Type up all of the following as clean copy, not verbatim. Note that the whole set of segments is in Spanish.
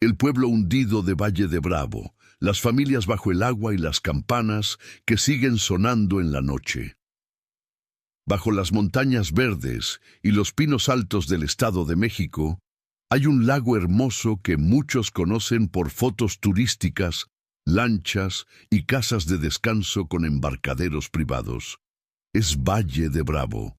El pueblo hundido de Valle de Bravo, las familias bajo el agua y las campanas que siguen sonando en la noche. Bajo las montañas verdes y los pinos altos del Estado de México, hay un lago hermoso que muchos conocen por fotos turísticas, lanchas y casas de descanso con embarcaderos privados. Es Valle de Bravo.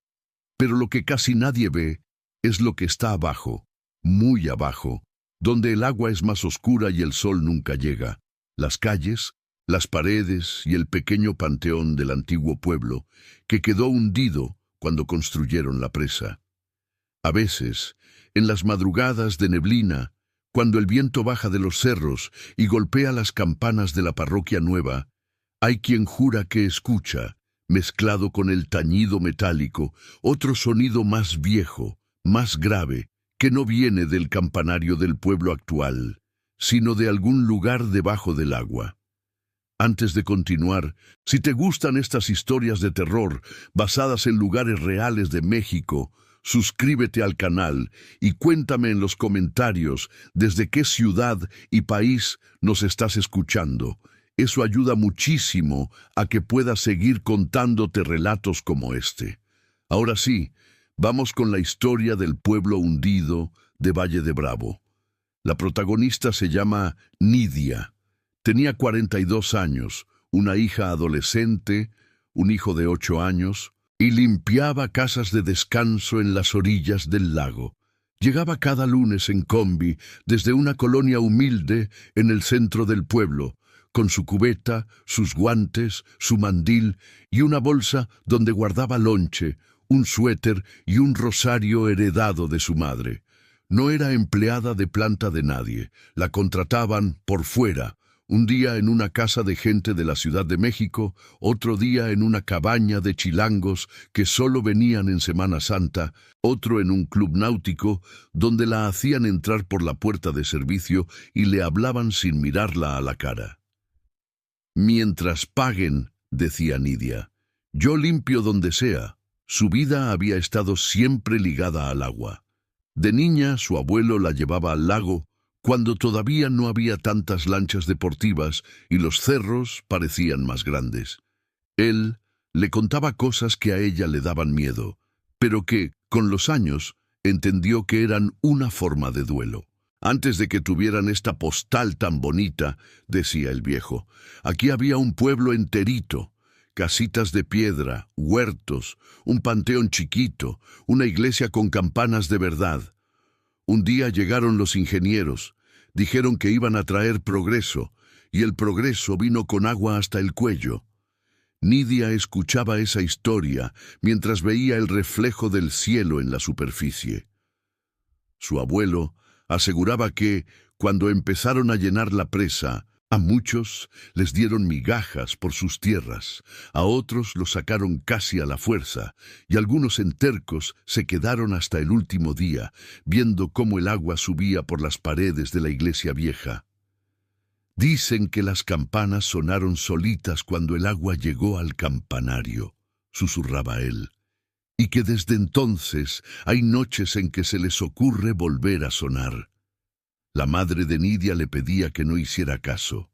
Pero lo que casi nadie ve es lo que está abajo, muy abajo, donde el agua es más oscura y el sol nunca llega. Las calles, las paredes y el pequeño panteón del antiguo pueblo, que quedó hundido cuando construyeron la presa. A veces, en las madrugadas de neblina, cuando el viento baja de los cerros y golpea las campanas de la parroquia nueva, hay quien jura que escucha, mezclado con el tañido metálico, otro sonido más viejo, más grave, que no viene del campanario del pueblo actual, sino de algún lugar debajo del agua. Antes de continuar, si te gustan estas historias de terror basadas en lugares reales de México, suscríbete al canal y cuéntame en los comentarios desde qué ciudad y país nos estás escuchando. Eso ayuda muchísimo a que pueda seguir contándote relatos como este. Ahora sí, vamos con la historia del pueblo hundido de Valle de Bravo. La protagonista se llama Nidia. Tenía 42 años, una hija adolescente, un hijo de 8 años, y limpiaba casas de descanso en las orillas del lago. Llegaba cada lunes en combi desde una colonia humilde en el centro del pueblo, con su cubeta, sus guantes, su mandil y una bolsa donde guardaba lonche, un suéter y un rosario heredado de su madre. No era empleada de planta de nadie, la contrataban por fuera, un día en una casa de gente de la Ciudad de México, otro día en una cabaña de chilangos que solo venían en Semana Santa, otro en un club náutico donde la hacían entrar por la puerta de servicio y le hablaban sin mirarla a la cara. «Mientras paguen», decía Nidia, «yo limpio donde sea». Su vida había estado siempre ligada al agua. De niña, su abuelo la llevaba al lago, cuando todavía no había tantas lanchas deportivas y los cerros parecían más grandes. Él le contaba cosas que a ella le daban miedo, pero que, con los años, entendió que eran una forma de duelo. «Antes de que tuvieran esta postal tan bonita», decía el viejo, «aquí había un pueblo enterito, casitas de piedra, huertos, un panteón chiquito, una iglesia con campanas de verdad. Un día llegaron los ingenieros, dijeron que iban a traer progreso, y el progreso vino con agua hasta el cuello». Nidia escuchaba esa historia mientras veía el reflejo del cielo en la superficie. Su abuelo aseguraba que, cuando empezaron a llenar la presa, a muchos les dieron migajas por sus tierras, a otros los sacaron casi a la fuerza, y algunos entercos se quedaron hasta el último día, viendo cómo el agua subía por las paredes de la iglesia vieja. «Dicen que las campanas sonaron solitas cuando el agua llegó al campanario», susurraba él, «y que desde entonces hay noches en que se les ocurre volver a sonar». La madre de Nidia le pedía que no hiciera caso.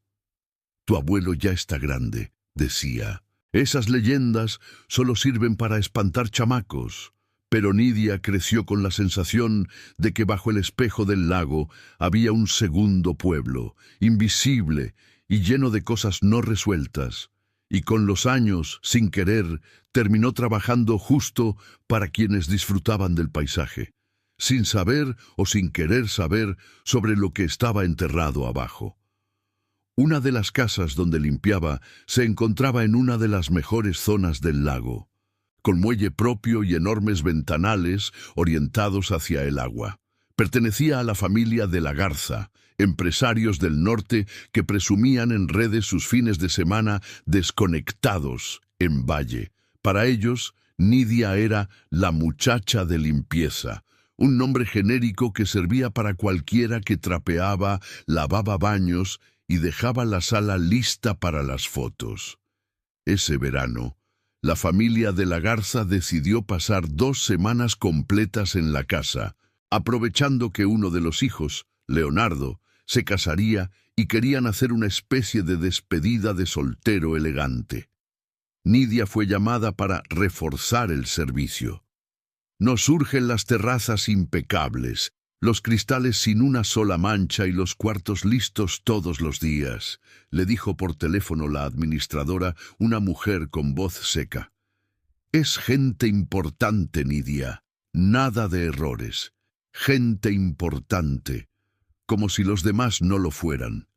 «Tu abuelo ya está grande», decía. «Esas leyendas solo sirven para espantar chamacos». Pero Nidia creció con la sensación de que bajo el espejo del lago había un segundo pueblo, invisible y lleno de cosas no resueltas. Y con los años, sin querer, terminó trabajando justo para quienes disfrutaban del paisaje, sin saber o sin querer saber sobre lo que estaba enterrado abajo. Una de las casas donde limpiaba se encontraba en una de las mejores zonas del lago, con muelle propio y enormes ventanales orientados hacia el agua. Pertenecía a la familia de la Garza, empresarios del norte que presumían en redes sus fines de semana desconectados en Valle. Para ellos, Nidia era la muchacha de limpieza, un nombre genérico que servía para cualquiera que trapeaba, lavaba baños y dejaba la sala lista para las fotos. Ese verano, la familia de la Garza decidió pasar 2 semanas completas en la casa, aprovechando que uno de los hijos, Leonardo, se casaría y querían hacer una especie de despedida de soltero elegante. Nidia fue llamada para reforzar el servicio. Nos urgen las terrazas impecables, los cristales sin una sola mancha y los cuartos listos todos los días, le dijo por teléfono la administradora, una mujer con voz seca. Es gente importante, Nidia. Nada de errores. Gente importante. Como si los demás no lo fueran.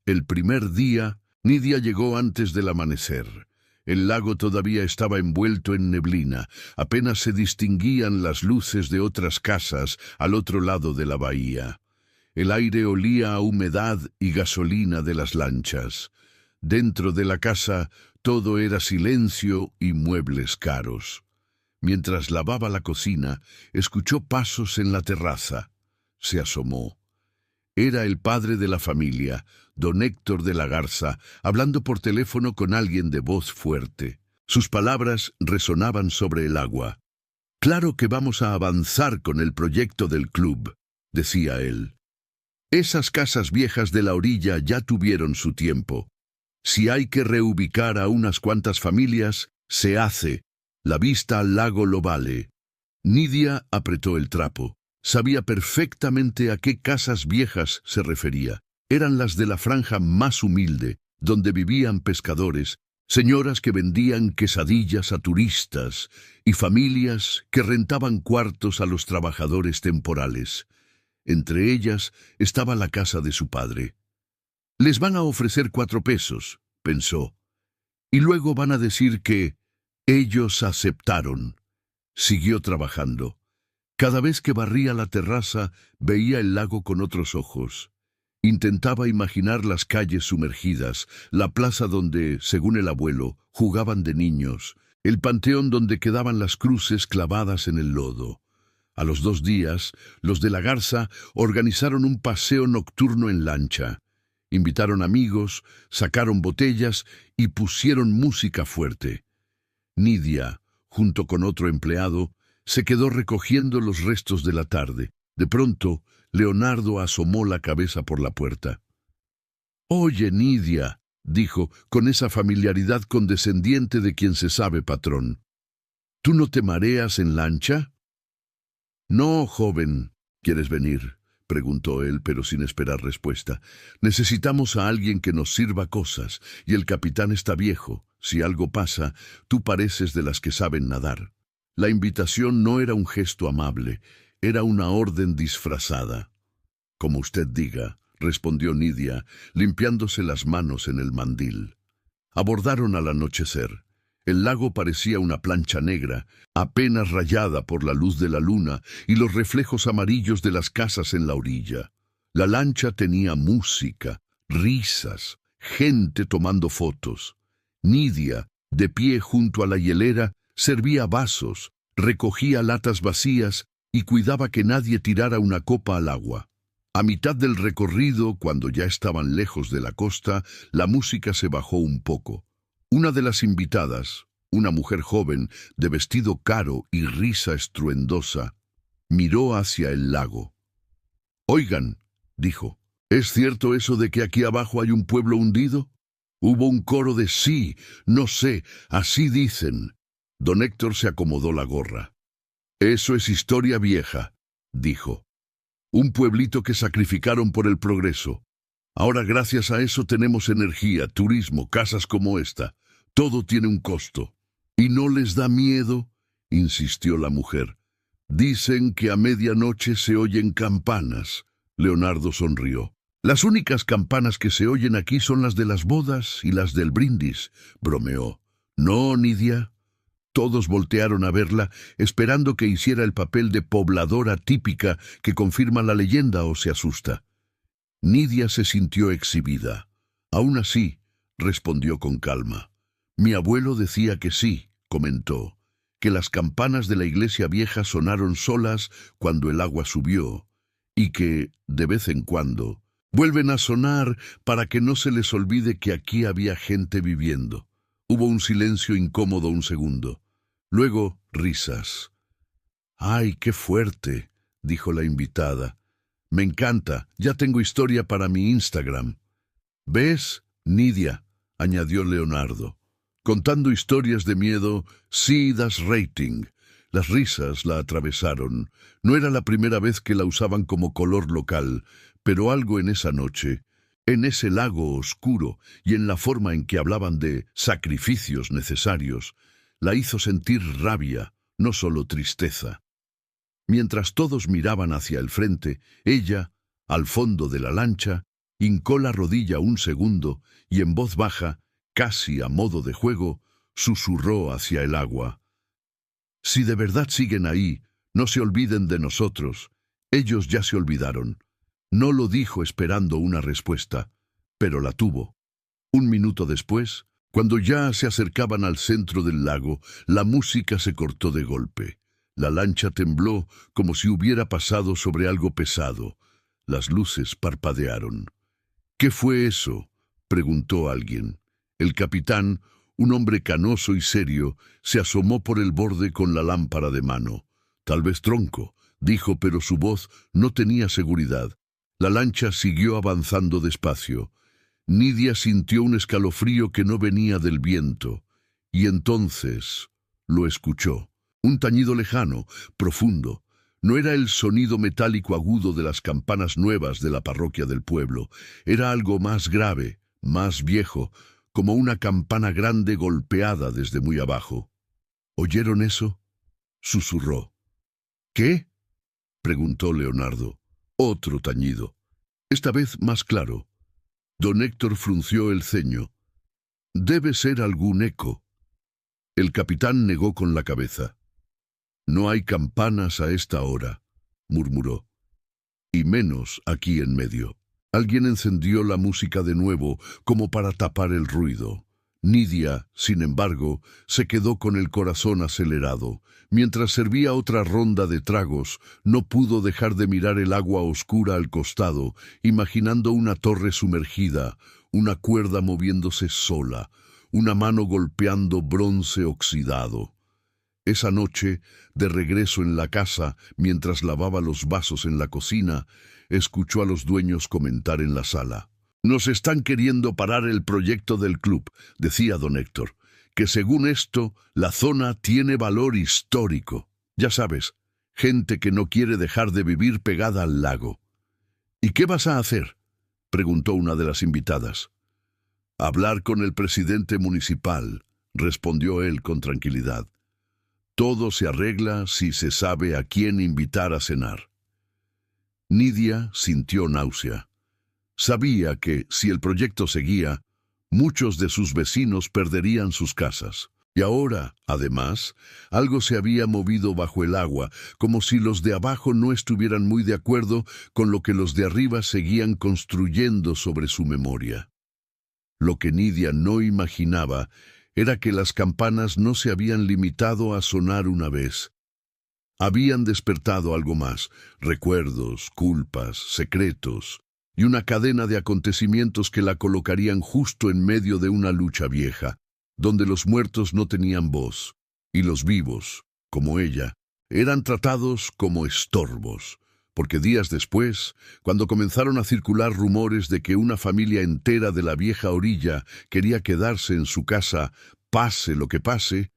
El primer día, Nidia llegó antes del amanecer. El lago todavía estaba envuelto en neblina, apenas se distinguían las luces de otras casas al otro lado de la bahía. El aire olía a humedad y gasolina de las lanchas. Dentro de la casa todo era silencio y muebles caros. Mientras lavaba la cocina, escuchó pasos en la terraza. Se asomó. Era el padre de la familia, don Héctor de la Garza, hablando por teléfono con alguien de voz fuerte. Sus palabras resonaban sobre el agua. «Claro que vamos a avanzar con el proyecto del club», decía él. «Esas casas viejas de la orilla ya tuvieron su tiempo. Si hay que reubicar a unas cuantas familias, se hace. La vista al lago lo vale». Nidia apretó el trapo. Sabía perfectamente a qué casas viejas se refería. Eran las de la franja más humilde, donde vivían pescadores, señoras que vendían quesadillas a turistas y familias que rentaban cuartos a los trabajadores temporales. Entre ellas estaba la casa de su padre. Les van a ofrecer 4 pesos, pensó, y luego van a decir que ellos aceptaron. Siguió trabajando. Cada vez que barría la terraza, veía el lago con otros ojos. Intentaba imaginar las calles sumergidas, la plaza donde, según el abuelo, jugaban de niños, el panteón donde quedaban las cruces clavadas en el lodo. A los 2 días, los de la Garza organizaron un paseo nocturno en lancha. Invitaron amigos, sacaron botellas y pusieron música fuerte. Nidia, junto con otro empleado, se quedó recogiendo los restos de la tarde. De pronto, Leonardo asomó la cabeza por la puerta. «Oye, Nidia», dijo, con esa familiaridad condescendiente de quien se sabe patrón. «¿Tú no te mareas en lancha?» «No, joven. ¿Quieres venir?», preguntó él, pero sin esperar respuesta. «Necesitamos a alguien que nos sirva cosas, y el capitán está viejo. Si algo pasa, tú pareces de las que saben nadar». La invitación no era un gesto amable, era una orden disfrazada. «Como usted diga», respondió Nidia, limpiándose las manos en el mandil. Abordaron al anochecer. El lago parecía una plancha negra, apenas rayada por la luz de la luna y los reflejos amarillos de las casas en la orilla. La lancha tenía música, risas, gente tomando fotos. Nidia, de pie junto a la hielera, servía vasos, recogía latas vacías y cuidaba que nadie tirara una copa al agua. A mitad del recorrido, cuando ya estaban lejos de la costa, la música se bajó un poco. Una de las invitadas, una mujer joven, de vestido caro y risa estruendosa, miró hacia el lago. «Oigan», dijo, «¿es cierto eso de que aquí abajo hay un pueblo hundido?» Hubo un coro de «sí, no sé, así dicen». Don Héctor se acomodó la gorra. «Eso es historia vieja», dijo. «Un pueblito que sacrificaron por el progreso. Ahora gracias a eso tenemos energía, turismo, casas como esta. Todo tiene un costo». «¿Y no les da miedo?», insistió la mujer. «Dicen que a medianoche se oyen campanas». Leonardo sonrió. «Las únicas campanas que se oyen aquí son las de las bodas y las del brindis», bromeó. «No, Nidia». Todos voltearon a verla, esperando que hiciera el papel de pobladora típica que confirma la leyenda o se asusta. Nidia se sintió exhibida. «Aún así», respondió con calma. «Mi abuelo decía que sí», comentó, «que las campanas de la iglesia vieja sonaron solas cuando el agua subió, y que, de vez en cuando, vuelven a sonar para que no se les olvide que aquí había gente viviendo». Hubo un silencio incómodo un segundo. Luego, risas. «¡Ay, qué fuerte!», dijo la invitada. Me encanta, ya tengo historia para mi Instagram. ¿Ves, Nidia?, añadió Leonardo. Contando historias de miedo, sí das rating. Las risas la atravesaron. No era la primera vez que la usaban como color local, pero algo en esa noche, en ese lago oscuro y en la forma en que hablaban de sacrificios necesarios, la hizo sentir rabia, no solo tristeza. Mientras todos miraban hacia el frente, ella, al fondo de la lancha, hincó la rodilla un segundo y en voz baja, casi a modo de juego, susurró hacia el agua. Si de verdad siguen ahí, no se olviden de nosotros. Ellos ya se olvidaron. No lo dijo esperando una respuesta, pero la tuvo. Un minuto después, cuando ya se acercaban al centro del lago, la música se cortó de golpe. La lancha tembló como si hubiera pasado sobre algo pesado. Las luces parpadearon. ¿Qué fue eso?, preguntó alguien. El capitán, un hombre canoso y serio, se asomó por el borde con la lámpara de mano. Tal vez Tronco, dijo, pero su voz no tenía seguridad. La lancha siguió avanzando despacio. Nidia sintió un escalofrío que no venía del viento, y entonces lo escuchó. Un tañido lejano, profundo. No era el sonido metálico agudo de las campanas nuevas de la parroquia del pueblo. Era algo más grave, más viejo, como una campana grande golpeada desde muy abajo. ¿Oyeron eso?, susurró. ¿Qué?, preguntó Leonardo. Otro tañido. Esta vez más claro. Don Héctor frunció el ceño. Debe ser algún eco. El capitán negó con la cabeza. No hay campanas a esta hora, murmuró. Y menos aquí en medio. Alguien encendió la música de nuevo, como para tapar el ruido. Nidia, sin embargo, se quedó con el corazón acelerado. Mientras servía otra ronda de tragos, no pudo dejar de mirar el agua oscura al costado, imaginando una torre sumergida, una cuerda moviéndose sola, una mano golpeando bronce oxidado. Esa noche, de regreso en la casa, mientras lavaba los vasos en la cocina, escuchó a los dueños comentar en la sala. «Nos están queriendo parar el proyecto del club», decía don Héctor, «que según esto, la zona tiene valor histórico. Ya sabes, gente que no quiere dejar de vivir pegada al lago». «¿Y qué vas a hacer?», preguntó una de las invitadas. «Hablar con el presidente municipal», respondió él con tranquilidad. «Todo se arregla si se sabe a quién invitar a cenar». Nidia sintió náusea. Sabía que, si el proyecto seguía, muchos de sus vecinos perderían sus casas. Y ahora, además, algo se había movido bajo el agua, como si los de abajo no estuvieran muy de acuerdo con lo que los de arriba seguían construyendo sobre su memoria. Lo que Nidia no imaginaba era que las campanas no se habían limitado a sonar una vez. Habían despertado algo más, recuerdos, culpas, secretos, y una cadena de acontecimientos que la colocarían justo en medio de una lucha vieja, donde los muertos no tenían voz, y los vivos, como ella, eran tratados como estorbos, porque días después, cuando comenzaron a circular rumores de que una familia entera de la vieja orilla quería quedarse en su casa, pase lo que pase,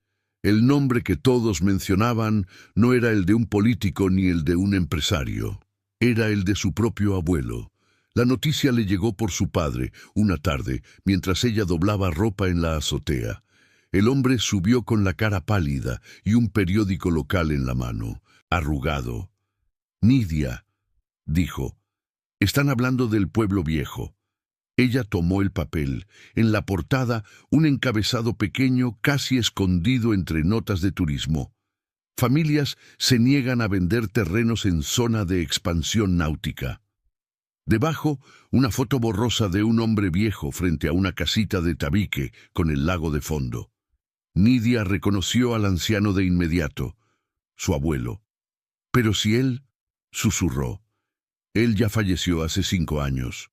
el nombre que todos mencionaban no era el de un político ni el de un empresario, era el de su propio abuelo. La noticia le llegó por su padre, una tarde, mientras ella doblaba ropa en la azotea. El hombre subió con la cara pálida y un periódico local en la mano, arrugado. «Nidia», dijo, «están hablando del pueblo viejo». Ella tomó el papel. En la portada, un encabezado pequeño casi escondido entre notas de turismo. Familias se niegan a vender terrenos en zona de expansión náutica. Debajo, una foto borrosa de un hombre viejo frente a una casita de tabique con el lago de fondo. Nidia reconoció al anciano de inmediato, su abuelo. «Pero si él», susurró, «él ya falleció hace 5 años».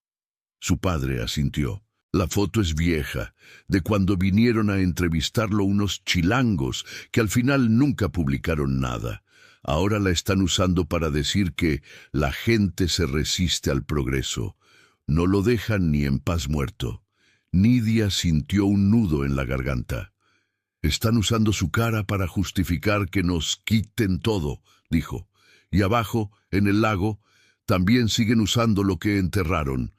Su padre asintió. «La foto es vieja, de cuando vinieron a entrevistarlo unos chilangos que al final nunca publicaron nada. Ahora la están usando para decir que la gente se resiste al progreso. No lo dejan ni en paz muerto. Nidia sintió un nudo en la garganta. Están usando su cara para justificar que nos quiten todo, dijo. Y abajo, en el lago, también siguen usando lo que enterraron.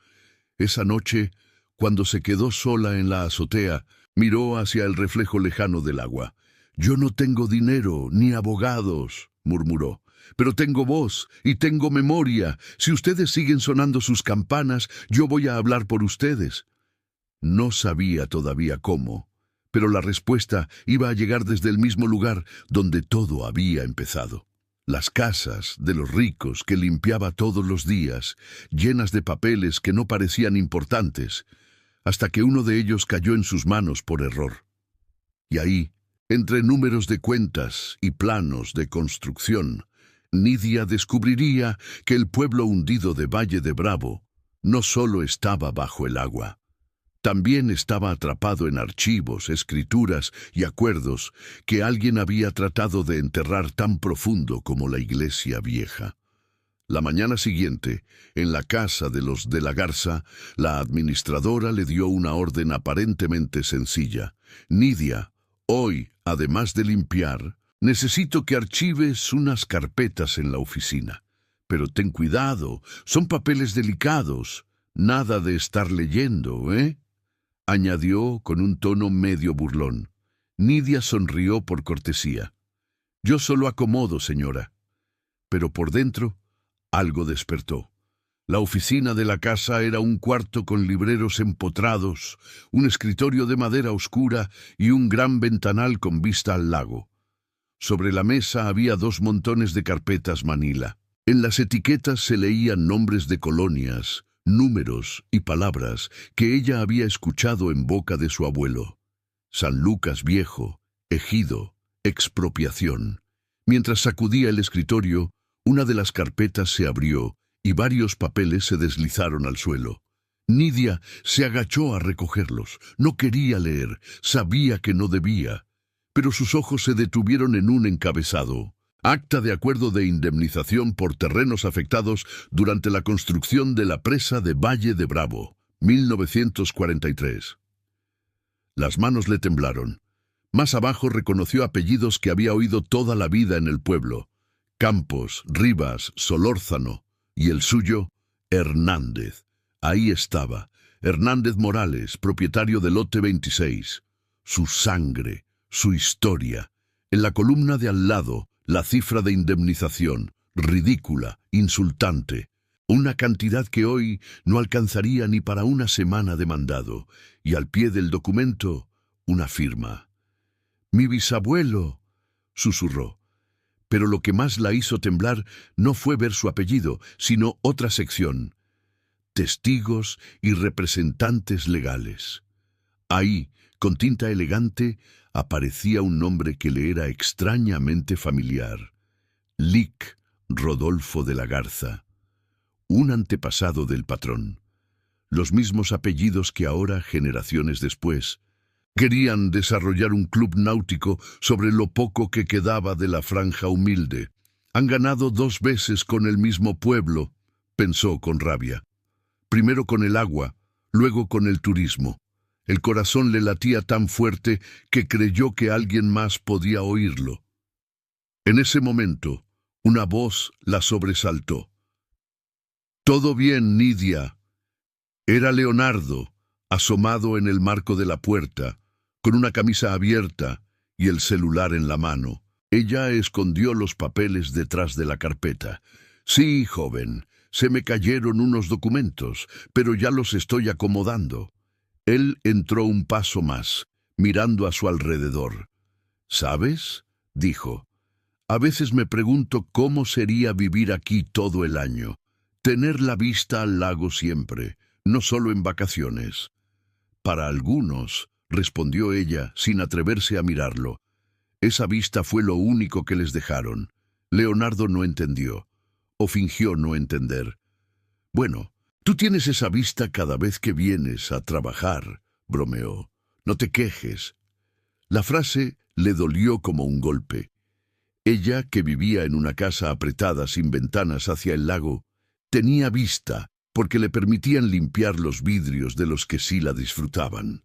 Esa noche, cuando se quedó sola en la azotea, miró hacia el reflejo lejano del agua. «Yo no tengo dinero ni abogados», murmuró, «pero tengo voz y tengo memoria. Si ustedes siguen sonando sus campanas, yo voy a hablar por ustedes». No sabía todavía cómo, pero la respuesta iba a llegar desde el mismo lugar donde todo había empezado. Las casas de los ricos que limpiaba todos los días, llenas de papeles que no parecían importantes, hasta que uno de ellos cayó en sus manos por error. Y ahí, entre números de cuentas y planos de construcción, Nidia descubriría que el pueblo hundido de Valle de Bravo no solo estaba bajo el agua, también estaba atrapado en archivos, escrituras y acuerdos que alguien había tratado de enterrar tan profundo como la iglesia vieja. La mañana siguiente, en la casa de los de la Garza, la administradora le dio una orden aparentemente sencilla. «Nidia, hoy, además de limpiar, necesito que archives unas carpetas en la oficina. Pero ten cuidado, son papeles delicados. Nada de estar leyendo, ¿eh?», añadió con un tono medio burlón. Nidia sonrió por cortesía. «Yo solo acomodo, señora». Pero por dentro, algo despertó. La oficina de la casa era un cuarto con libreros empotrados, un escritorio de madera oscura y un gran ventanal con vista al lago. Sobre la mesa había 2 montones de carpetas manila. En las etiquetas se leían nombres de colonias, números y palabras que ella había escuchado en boca de su abuelo. San Lucas Viejo, ejido, expropiación. Mientras sacudía el escritorio, una de las carpetas se abrió y varios papeles se deslizaron al suelo. Nidia se agachó a recogerlos. No quería leer, sabía que no debía, pero sus ojos se detuvieron en un encabezado. Acta de acuerdo de indemnización por terrenos afectados durante la construcción de la presa de Valle de Bravo, 1943. Las manos le temblaron. Más abajo reconoció apellidos que había oído toda la vida en el pueblo: Campos, Rivas, Solórzano, y el suyo, Hernández. Ahí estaba, Hernández Morales, propietario del lote 26. Su sangre, su historia. En la columna de al lado, la cifra de indemnización, ridícula, insultante. Una cantidad que hoy no alcanzaría ni para una semana de mandado. Y al pie del documento, una firma. «Mi bisabuelo», susurró. Pero lo que más la hizo temblar no fue ver su apellido, sino otra sección: testigos y representantes legales. Ahí, con tinta elegante, aparecía un nombre que le era extrañamente familiar: Lic Rodolfo de la Garza, un antepasado del patrón. Los mismos apellidos que ahora, generaciones después, querían desarrollar un club náutico sobre lo poco que quedaba de la franja humilde. «Han ganado 2 veces con el mismo pueblo», pensó con rabia. Primero con el agua, luego con el turismo. El corazón le latía tan fuerte que creyó que alguien más podía oírlo. En ese momento, una voz la sobresaltó. «Todo bien, Nidia». Era Leonardo, asomado en el marco de la puerta, con una camisa abierta y el celular en la mano. Ella escondió los papeles detrás de la carpeta. «Sí, joven, se me cayeron unos documentos, pero ya los estoy acomodando». Él entró un paso más, mirando a su alrededor. «¿Sabes?», dijo. «A veces me pregunto cómo sería vivir aquí todo el año, tener la vista al lago siempre, no solo en vacaciones». «Para algunos», respondió ella, sin atreverse a mirarlo. «Esa vista fue lo único que les dejaron». Leonardo no entendió, o fingió no entender. «Bueno, tú tienes esa vista cada vez que vienes a trabajar», bromeó. «No te quejes». La frase le dolió como un golpe. Ella, que vivía en una casa apretada sin ventanas hacia el lago, tenía vista porque le permitían limpiar los vidrios de los que sí la disfrutaban.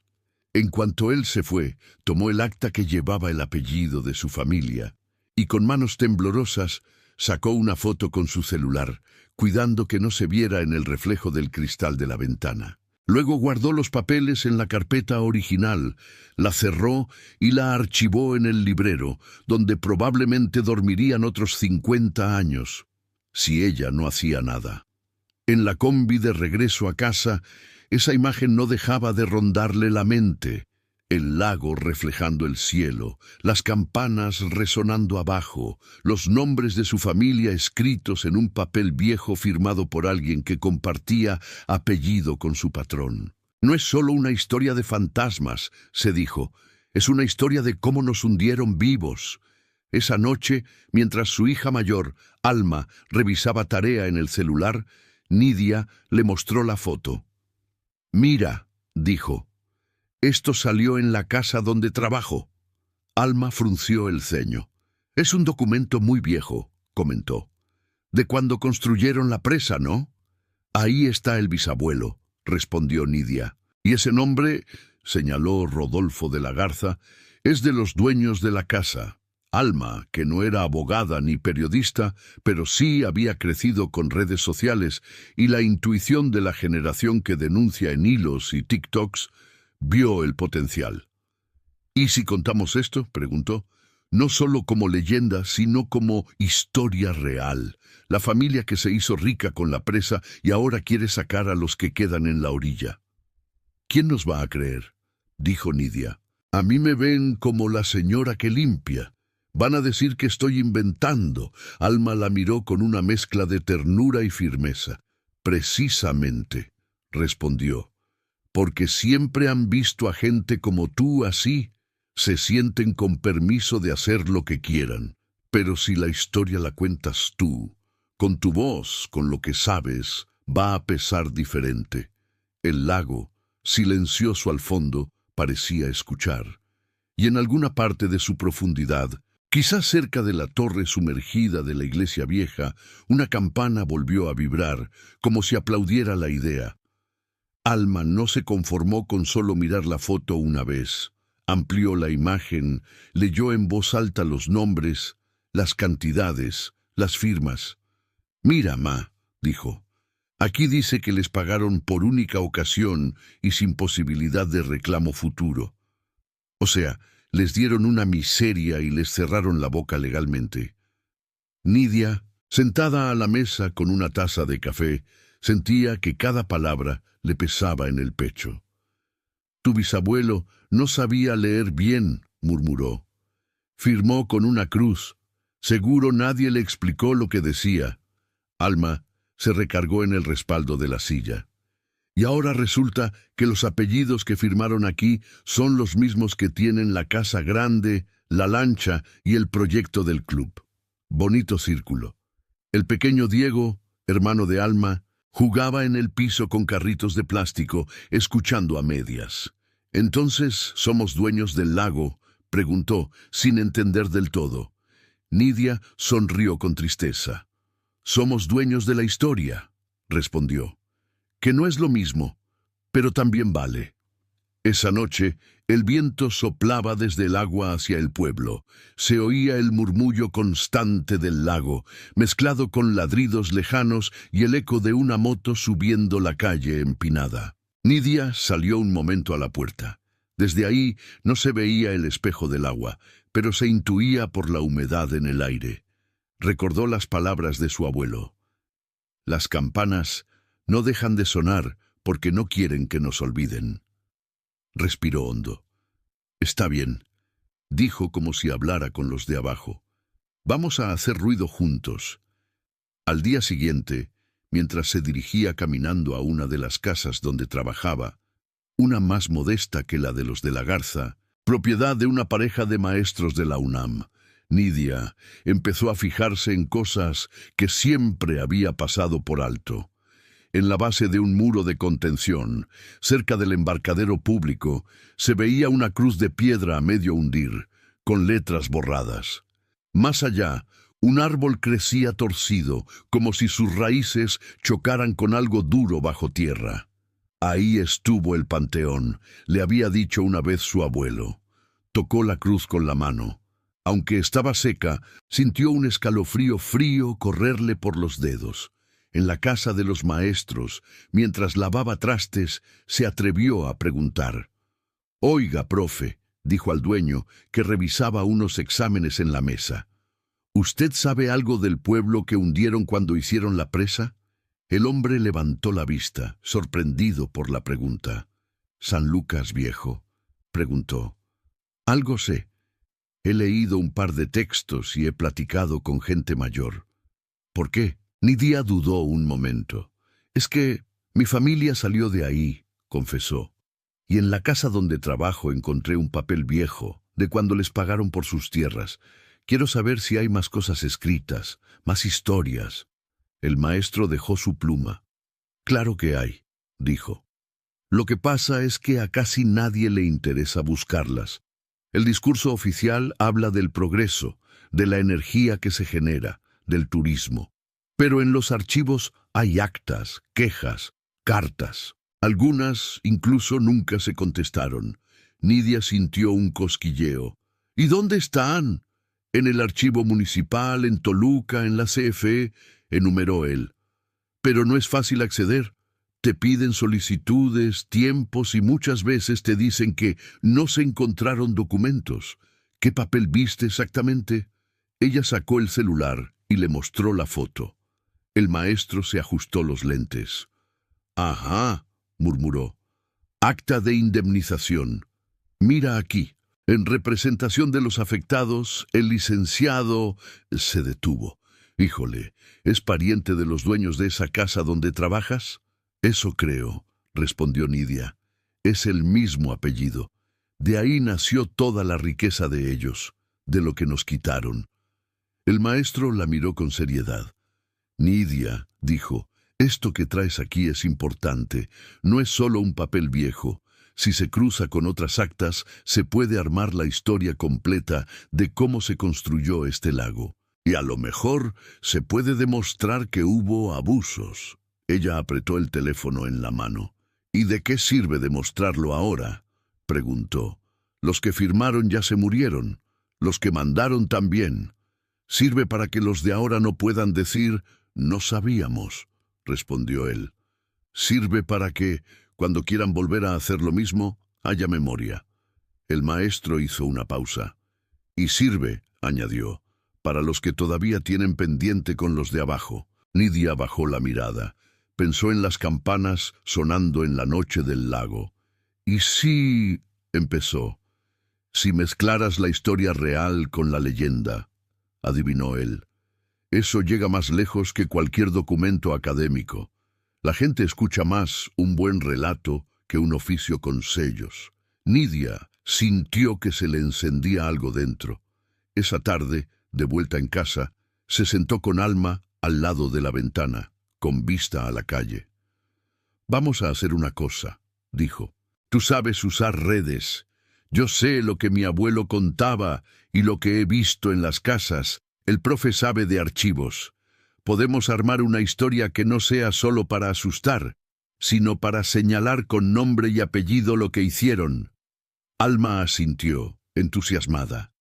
En cuanto él se fue, tomó el acta que llevaba el apellido de su familia y con manos temblorosas sacó una foto con su celular, cuidando que no se viera en el reflejo del cristal de la ventana. Luego guardó los papeles en la carpeta original, la cerró y la archivó en el librero, donde probablemente dormirían otros 50 años, si ella no hacía nada. En la combi de regreso a casa, esa imagen no dejaba de rondarle la mente. El lago reflejando el cielo, las campanas resonando abajo, los nombres de su familia escritos en un papel viejo firmado por alguien que compartía apellido con su patrón. No es solo una historia de fantasmas, se dijo, es una historia de cómo nos hundieron vivos. Esa noche, mientras su hija mayor, Alma, revisaba tarea en el celular, Nidia le mostró la foto. «Mira», dijo, «esto salió en la casa donde trabajo». Alma frunció el ceño. «Es un documento muy viejo», comentó. «De cuando construyeron la presa, ¿no?» «Ahí está el bisabuelo», respondió Nidia. «Y ese nombre», señaló Rodolfo de la Garza, «es de los dueños de la casa». Alma, que no era abogada ni periodista, pero sí había crecido con redes sociales y la intuición de la generación que denuncia en hilos y TikToks, vio el potencial. «¿Y si contamos esto?», preguntó. «No solo como leyenda, sino como historia real. La familia que se hizo rica con la presa y ahora quiere sacar a los que quedan en la orilla». «¿Quién nos va a creer?», dijo Nidia. «A mí me ven como la señora que limpia. Van a decir que estoy inventando». Alma la miró con una mezcla de ternura y firmeza. «Precisamente», respondió, «porque siempre han visto a gente como tú así. Se sienten con permiso de hacer lo que quieran. Pero si la historia la cuentas tú, con tu voz, con lo que sabes, va a pesar diferente». El lago, silencioso al fondo, parecía escuchar. Y en alguna parte de su profundidad, quizás cerca de la torre sumergida de la iglesia vieja, una campana volvió a vibrar, como si aplaudiera la idea. Alma no se conformó con solo mirar la foto una vez. Amplió la imagen, leyó en voz alta los nombres, las cantidades, las firmas. «Mira, ma», dijo, «aquí dice que les pagaron por única ocasión y sin posibilidad de reclamo futuro. O sea, les dieron una miseria y les cerraron la boca legalmente». Nidia, sentada a la mesa con una taza de café, sentía que cada palabra le pesaba en el pecho. «Tu bisabuelo no sabía leer bien», murmuró. «Firmó con una cruz. Seguro nadie le explicó lo que decía». Alma se recargó en el respaldo de la silla. «Y ahora resulta que los apellidos que firmaron aquí son los mismos que tienen la casa grande, la lancha y el proyecto del club. Bonito círculo. El pequeño Diego, hermano de Alma, jugaba en el piso con carritos de plástico, escuchando a medias. «¿Entonces somos dueños del lago?», preguntó, sin entender del todo. Nidia sonrió con tristeza. «Somos dueños de la historia», respondió. «Que no es lo mismo, pero también vale». Esa noche, el viento soplaba desde el agua hacia el pueblo. Se oía el murmullo constante del lago, mezclado con ladridos lejanos y el eco de una moto subiendo la calle empinada. Nidia salió un momento a la puerta. Desde ahí no se veía el espejo del agua, pero se intuía por la humedad en el aire. Recordó las palabras de su abuelo. «Las campanas no dejan de sonar porque no quieren que nos olviden». Respiró hondo. «Está bien», dijo como si hablara con los de abajo. «Vamos a hacer ruido juntos». Al día siguiente, mientras se dirigía caminando a una de las casas donde trabajaba, una más modesta que la de los de la Garza, propiedad de una pareja de maestros de la UNAM, Nidia empezó a fijarse en cosas que siempre había pasado por alto. En la base de un muro de contención, cerca del embarcadero público, se veía una cruz de piedra a medio hundir, con letras borradas. Más allá, un árbol crecía torcido, como si sus raíces chocaran con algo duro bajo tierra. Ahí estuvo el panteón, le había dicho una vez su abuelo. Tocó la cruz con la mano. Aunque estaba seca, sintió un escalofrío frío correrle por los dedos. En la casa de los maestros, mientras lavaba trastes, se atrevió a preguntar. «Oiga, profe», dijo al dueño, que revisaba unos exámenes en la mesa. «¿Usted sabe algo del pueblo que hundieron cuando hicieron la presa?» El hombre levantó la vista, sorprendido por la pregunta. «¿San Lucas Viejo?», preguntó. «Algo sé. He leído un par de textos y he platicado con gente mayor». «¿Por qué?». Nidia dudó un momento. «Es que mi familia salió de ahí», confesó. «Y en la casa donde trabajo encontré un papel viejo, de cuando les pagaron por sus tierras. Quiero saber si hay más cosas escritas, más historias». El maestro dejó su pluma. «Claro que hay», dijo. «Lo que pasa es que a casi nadie le interesa buscarlas. El discurso oficial habla del progreso, de la energía que se genera, del turismo. Pero en los archivos hay actas, quejas, cartas. Algunas incluso nunca se contestaron». Nidia sintió un cosquilleo. «¿Y dónde están?». «En el archivo municipal, en Toluca, en la CFE», enumeró él. «Pero no es fácil acceder. Te piden solicitudes, tiempos y muchas veces te dicen que no se encontraron documentos». «¿Qué papel viste exactamente?». Ella sacó el celular y le mostró la foto. El maestro se ajustó los lentes. «Ajá», murmuró. «Acta de indemnización. Mira aquí. En representación de los afectados, el licenciado…» Se detuvo. «Híjole, ¿es pariente de los dueños de esa casa donde trabajas?». «Eso creo», respondió Nidia. «Es el mismo apellido. De ahí nació toda la riqueza de ellos, de lo que nos quitaron». El maestro la miró con seriedad. «Nidia», dijo, «esto que traes aquí es importante. No es solo un papel viejo. Si se cruza con otras actas, se puede armar la historia completa de cómo se construyó este lago. Y a lo mejor se puede demostrar que hubo abusos». Ella apretó el teléfono en la mano. «¿Y de qué sirve demostrarlo ahora?», preguntó. «Los que firmaron ya se murieron. Los que mandaron también. Sirve para que los de ahora no puedan decir «no sabíamos», respondió él. Sirve para que, cuando quieran volver a hacer lo mismo, haya memoria». El maestro hizo una pausa. «Y sirve», añadió, «para los que todavía tienen pendiente con los de abajo». Nidia bajó la mirada. Pensó en las campanas sonando en la noche del lago. «¿Y si…?», empezó. «Si mezclaras la historia real con la leyenda», adivinó él. «Eso llega más lejos que cualquier documento académico. La gente escucha más un buen relato que un oficio con sellos». Nidia sintió que se le encendía algo dentro. Esa tarde, de vuelta en casa, se sentó con Alma al lado de la ventana, con vista a la calle. «Vamos a hacer una cosa», dijo. «Tú sabes usar redes. Yo sé lo que mi abuelo contaba y lo que he visto en las casas. El profe sabe de archivos. Podemos armar una historia que no sea solo para asustar, sino para señalar con nombre y apellido lo que hicieron». Alma asintió, entusiasmada.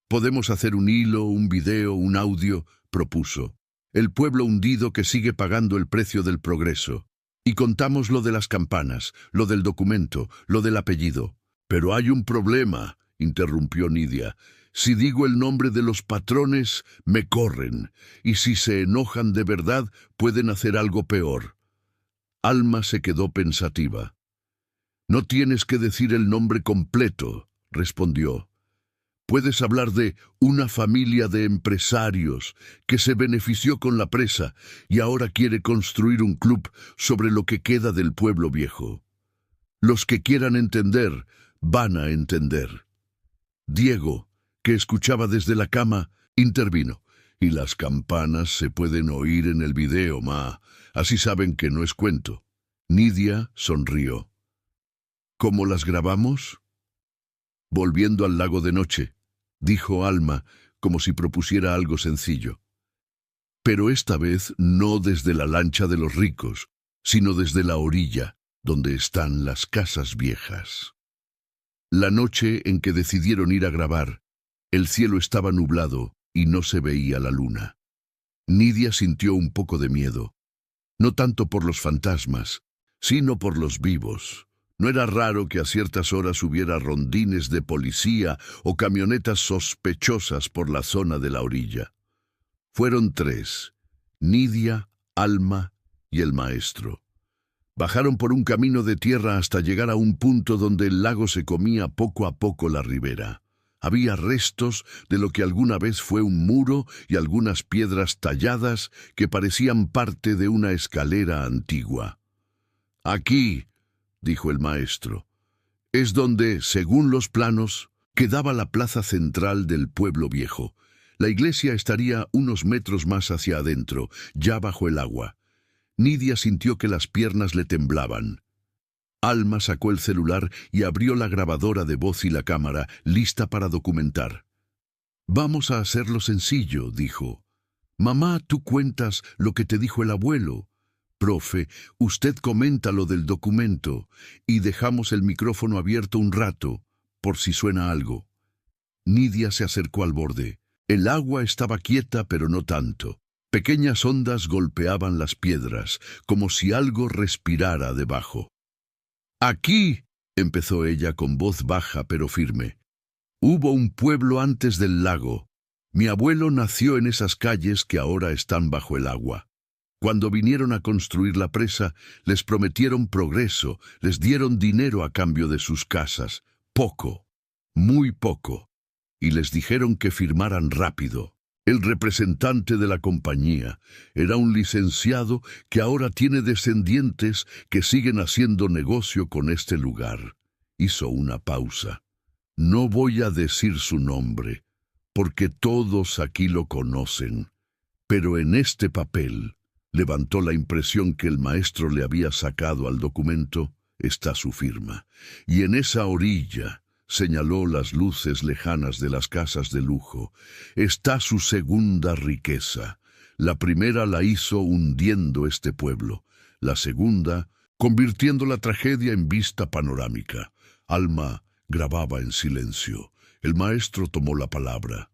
«Podemos hacer un hilo, un video, un audio», propuso. «El pueblo hundido que sigue pagando el precio del progreso. Y contamos lo de las campanas, lo del documento, lo del apellido». «Pero hay un problema», interrumpió Nidia. «Si digo el nombre de los patrones, me corren. Y si se enojan de verdad, pueden hacer algo peor». Alma se quedó pensativa. «No tienes que decir el nombre completo», respondió. «Puedes hablar de una familia de empresarios que se benefició con la presa y ahora quiere construir un club sobre lo que queda del pueblo viejo. Los que quieran entender, van a entender». Diego, que escuchaba desde la cama, intervino. «Y las campanas se pueden oír en el video, ma. Así saben que no es cuento». Nidia sonrió. «¿Cómo las grabamos?». «Volviendo al lago de noche», dijo Alma, como si propusiera algo sencillo. Pero esta vez no desde la lancha de los ricos, sino desde la orilla, donde están las casas viejas. La noche en que decidieron ir a grabar, el cielo estaba nublado y no se veía la luna. Nidia sintió un poco de miedo, no tanto por los fantasmas, sino por los vivos. No era raro que a ciertas horas hubiera rondines de policía o camionetas sospechosas por la zona de la orilla. Fueron 3, Nidia, Alma y el maestro. Bajaron por un camino de tierra hasta llegar a un punto donde el lago se comía poco a poco la ribera. Había restos de lo que alguna vez fue un muro y algunas piedras talladas que parecían parte de una escalera antigua. «Aquí», dijo el maestro, «es donde, según los planos, quedaba la plaza central del pueblo viejo. La iglesia estaría unos metros más hacia adentro, ya bajo el agua». Nidia sintió que las piernas le temblaban. Alma sacó el celular y abrió la grabadora de voz y la cámara, lista para documentar. «Vamos a hacerlo sencillo», dijo. «Mamá, tú cuentas lo que te dijo el abuelo. Profe, usted comenta lo del documento y dejamos el micrófono abierto un rato, por si suena algo». Nidia se acercó al borde. El agua estaba quieta, pero no tanto. Pequeñas ondas golpeaban las piedras, como si algo respirara debajo. «Aquí», empezó ella con voz baja pero firme, «hubo un pueblo antes del lago. Mi abuelo nació en esas calles que ahora están bajo el agua. Cuando vinieron a construir la presa, les prometieron progreso, les dieron dinero a cambio de sus casas, poco, muy poco, y les dijeron que firmaran rápido. El representante de la compañía era un licenciado que ahora tiene descendientes que siguen haciendo negocio con este lugar». Hizo una pausa. «No voy a decir su nombre, porque todos aquí lo conocen, pero en este papel», levantó la impresión que el maestro le había sacado al documento, «está su firma. Y en esa orilla», señaló las luces lejanas de las casas de lujo, «está su segunda riqueza. La primera la hizo hundiendo este pueblo, la segunda convirtiendo la tragedia en vista panorámica». Alma grababa en silencio. El maestro tomó la palabra.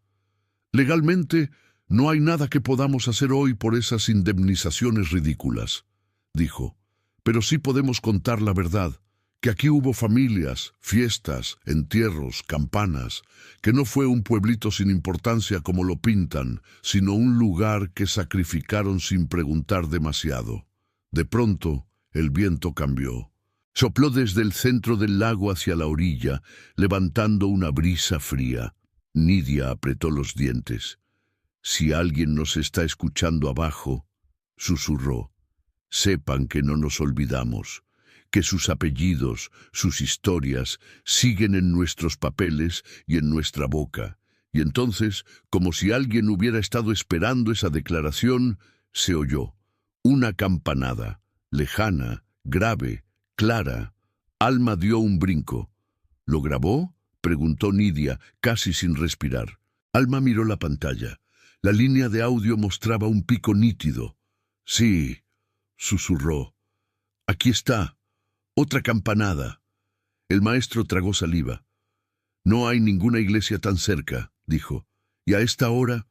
«Legalmente, no hay nada que podamos hacer hoy por esas indemnizaciones ridículas», dijo, «pero sí podemos contar la verdad. Que aquí hubo familias, fiestas, entierros, campanas, que no fue un pueblito sin importancia como lo pintan, sino un lugar que sacrificaron sin preguntar demasiado». De pronto, el viento cambió. Sopló desde el centro del lago hacia la orilla, levantando una brisa fría. Nidia apretó los dientes. «Si alguien nos está escuchando abajo», susurró, «sepan que no nos olvidamos, que sus apellidos, sus historias, siguen en nuestros papeles y en nuestra boca». Y entonces, como si alguien hubiera estado esperando esa declaración, se oyó una campanada, lejana, grave, clara. Alma dio un brinco. «¿Lo grabó?», preguntó Nidia, casi sin respirar. Alma miró la pantalla. La línea de audio mostraba un pico nítido. «Sí», susurró, «aquí está. Otra campanada». El maestro tragó saliva. «No hay ninguna iglesia tan cerca», dijo, «y a esta hora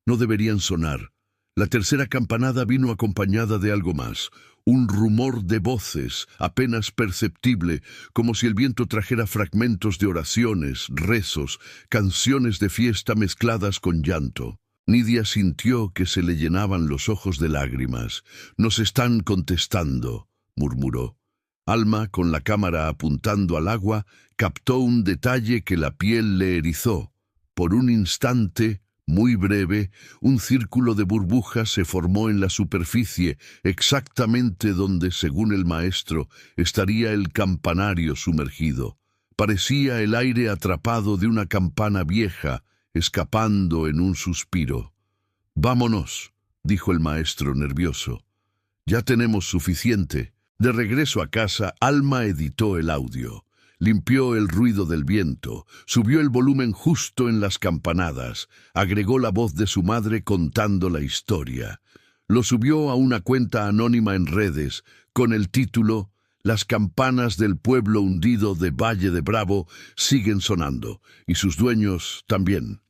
no deberían sonar». La tercera campanada vino acompañada de algo más, un rumor de voces, apenas perceptible, como si el viento trajera fragmentos de oraciones, rezos, canciones de fiesta mezcladas con llanto. Nidia sintió que se le llenaban los ojos de lágrimas. «Nos están contestando», murmuró. Alma, con la cámara apuntando al agua, captó un detalle que la piel le erizó. Por un instante, muy breve, un círculo de burbujas se formó en la superficie, exactamente donde, según el maestro, estaría el campanario sumergido. Parecía el aire atrapado de una campana vieja, escapando en un suspiro. «Vámonos», dijo el maestro nervioso. «Ya tenemos suficiente». De regreso a casa, Alma editó el audio. limpió el ruido del viento, subió el volumen justo en las campanadas, agregó la voz de su madre contando la historia. Lo subió a una cuenta anónima en redes, con el título «Las campanas del pueblo hundido de Valle de Bravo siguen sonando, y sus dueños también».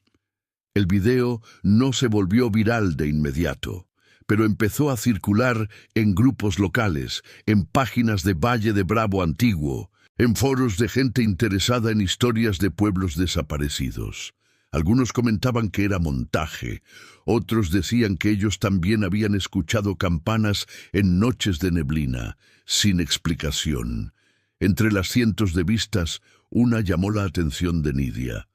El video no se volvió viral de inmediato, pero empezó a circular en grupos locales, en páginas de Valle de Bravo antiguo, en foros de gente interesada en historias de pueblos desaparecidos. Algunos comentaban que era montaje, otros decían que ellos también habían escuchado campanas en noches de neblina, sin explicación. Entre las cientos de vistas, una llamó la atención de Nidia.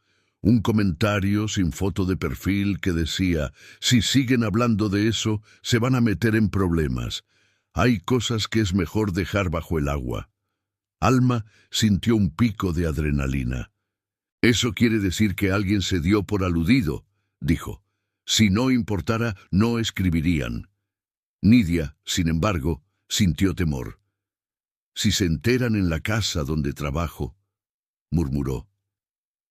Un comentario sin foto de perfil que decía: «Si siguen hablando de eso, se van a meter en problemas. Hay cosas que es mejor dejar bajo el agua». Alma sintió un pico de adrenalina. «Eso quiere decir que alguien se dio por aludido», dijo. «Si no importara, no escribirían». Nidia, sin embargo, sintió temor. «Si se enteran en la casa donde trabajo», murmuró.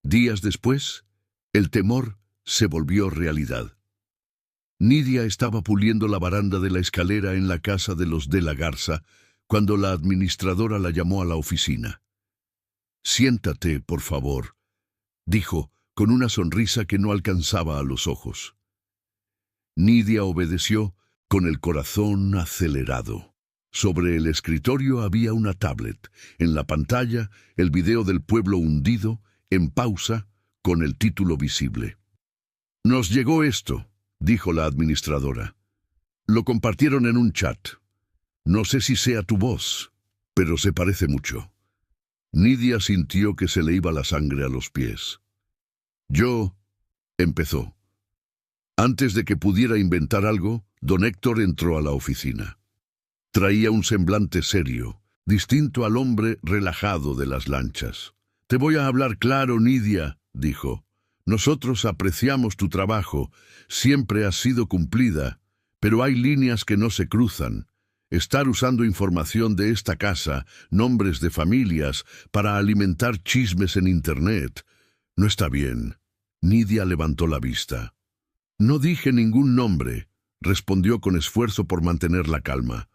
Días después, el temor se volvió realidad. Nidia estaba puliendo la baranda de la escalera en la casa de los de la Garza cuando la administradora la llamó a la oficina. «Siéntate, por favor», dijo, con una sonrisa que no alcanzaba a los ojos. Nidia obedeció, con el corazón acelerado. Sobre el escritorio había una tablet. En la pantalla, el video del pueblo hundido, en pausa, con el título visible. «Nos llegó esto», dijo la administradora. «Lo compartieron en un chat. No sé si sea tu voz, pero se parece mucho». Nidia sintió que se le iba la sangre a los pies. «Yo», empezó. Antes de que pudiera inventar algo, don Héctor entró a la oficina. Traía un semblante serio, distinto al hombre relajado de las lanchas. «Te voy a hablar claro, Nidia», dijo. «Nosotros apreciamos tu trabajo, siempre has sido cumplida, pero hay líneas que no se cruzan. Estar usando información de esta casa, nombres de familias, para alimentar chismes en Internet, no está bien». Nidia levantó la vista. «No dije ningún nombre», respondió con esfuerzo por mantener la calma.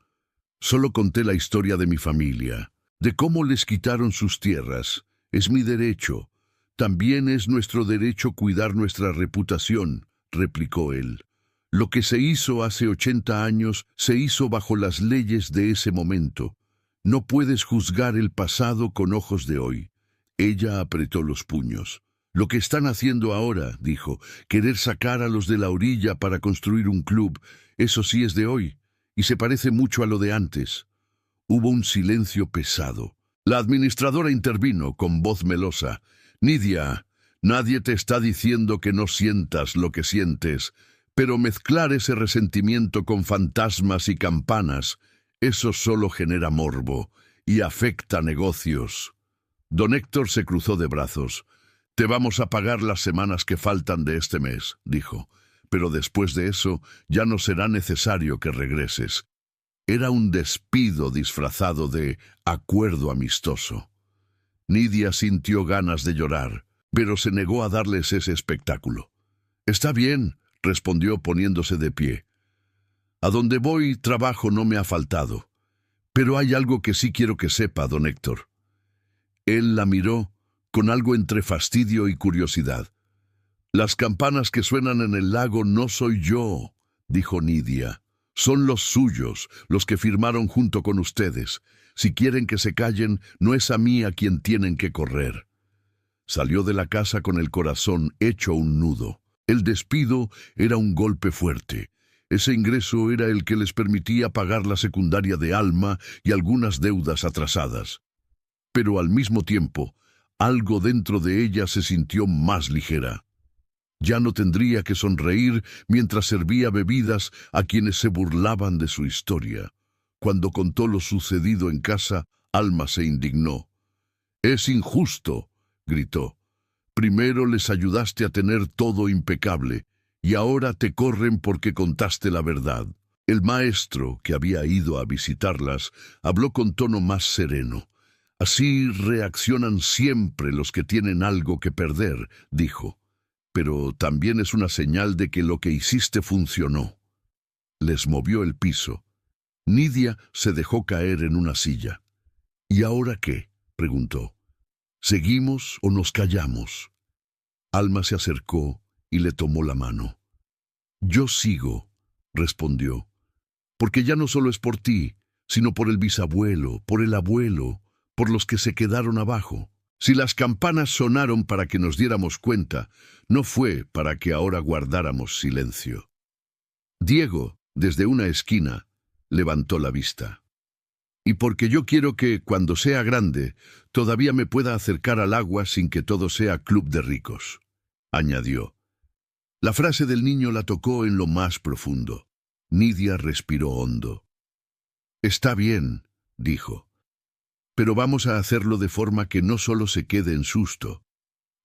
«Solo conté la historia de mi familia, de cómo les quitaron sus tierras. Es mi derecho. También es nuestro derecho cuidar nuestra reputación», replicó él. «Lo que se hizo hace 80 años se hizo bajo las leyes de ese momento. No puedes juzgar el pasado con ojos de hoy». Ella apretó los puños. «Lo que están haciendo ahora», dijo, «querer sacar a los de la orilla para construir un club, eso sí es de hoy, y se parece mucho a lo de antes». Hubo un silencio pesado. La administradora intervino con voz melosa. «Nidia, nadie te está diciendo que no sientas lo que sientes, pero mezclar ese resentimiento con fantasmas y campanas, eso solo genera morbo y afecta negocios». Don Héctor se cruzó de brazos. «Te vamos a pagar las semanas que faltan de este mes», dijo, «pero después de eso ya no será necesario que regreses». Era un despido disfrazado de acuerdo amistoso. Nidia sintió ganas de llorar, pero se negó a darles ese espectáculo. «Está bien», respondió poniéndose de pie. «A donde voy, trabajo no me ha faltado. Pero hay algo que sí quiero que sepa, don Héctor». Él la miró con algo entre fastidio y curiosidad. «Las campanas que suenan en el lago no soy yo», dijo Nidia. «Son los suyos, los que firmaron junto con ustedes. Si quieren que se callen, no es a mí a quien tienen que correr». Salió de la casa con el corazón hecho un nudo. El despido era un golpe fuerte. Ese ingreso era el que les permitía pagar la secundaria de Alma y algunas deudas atrasadas. Pero al mismo tiempo, algo dentro de ella se sintió más ligera. Ya no tendría que sonreír mientras servía bebidas a quienes se burlaban de su historia. Cuando contó lo sucedido en casa, Alma se indignó. «Es injusto», gritó. «Primero les ayudaste a tener todo impecable, y ahora te corren porque contaste la verdad». El maestro, que había ido a visitarlas, habló con tono más sereno. Así reaccionan siempre los que tienen algo que perder, dijo. Pero también es una señal de que lo que hiciste funcionó. Les movió el piso. Nidia se dejó caer en una silla. ¿Y ahora qué?, preguntó. ¿Seguimos o nos callamos? Alma se acercó y le tomó la mano. Yo sigo, respondió, porque ya no solo es por ti, sino por el bisabuelo, por el abuelo, por los que se quedaron abajo. Si las campanas sonaron para que nos diéramos cuenta, no fue para que ahora guardáramos silencio. Diego, desde una esquina, levantó la vista. Y porque yo quiero que, cuando sea grande, todavía me pueda acercar al agua sin que todo sea club de ricos, añadió. La frase del niño la tocó en lo más profundo. Nidia respiró hondo. Está bien, dijo, pero vamos a hacerlo de forma que no solo se quede en susto,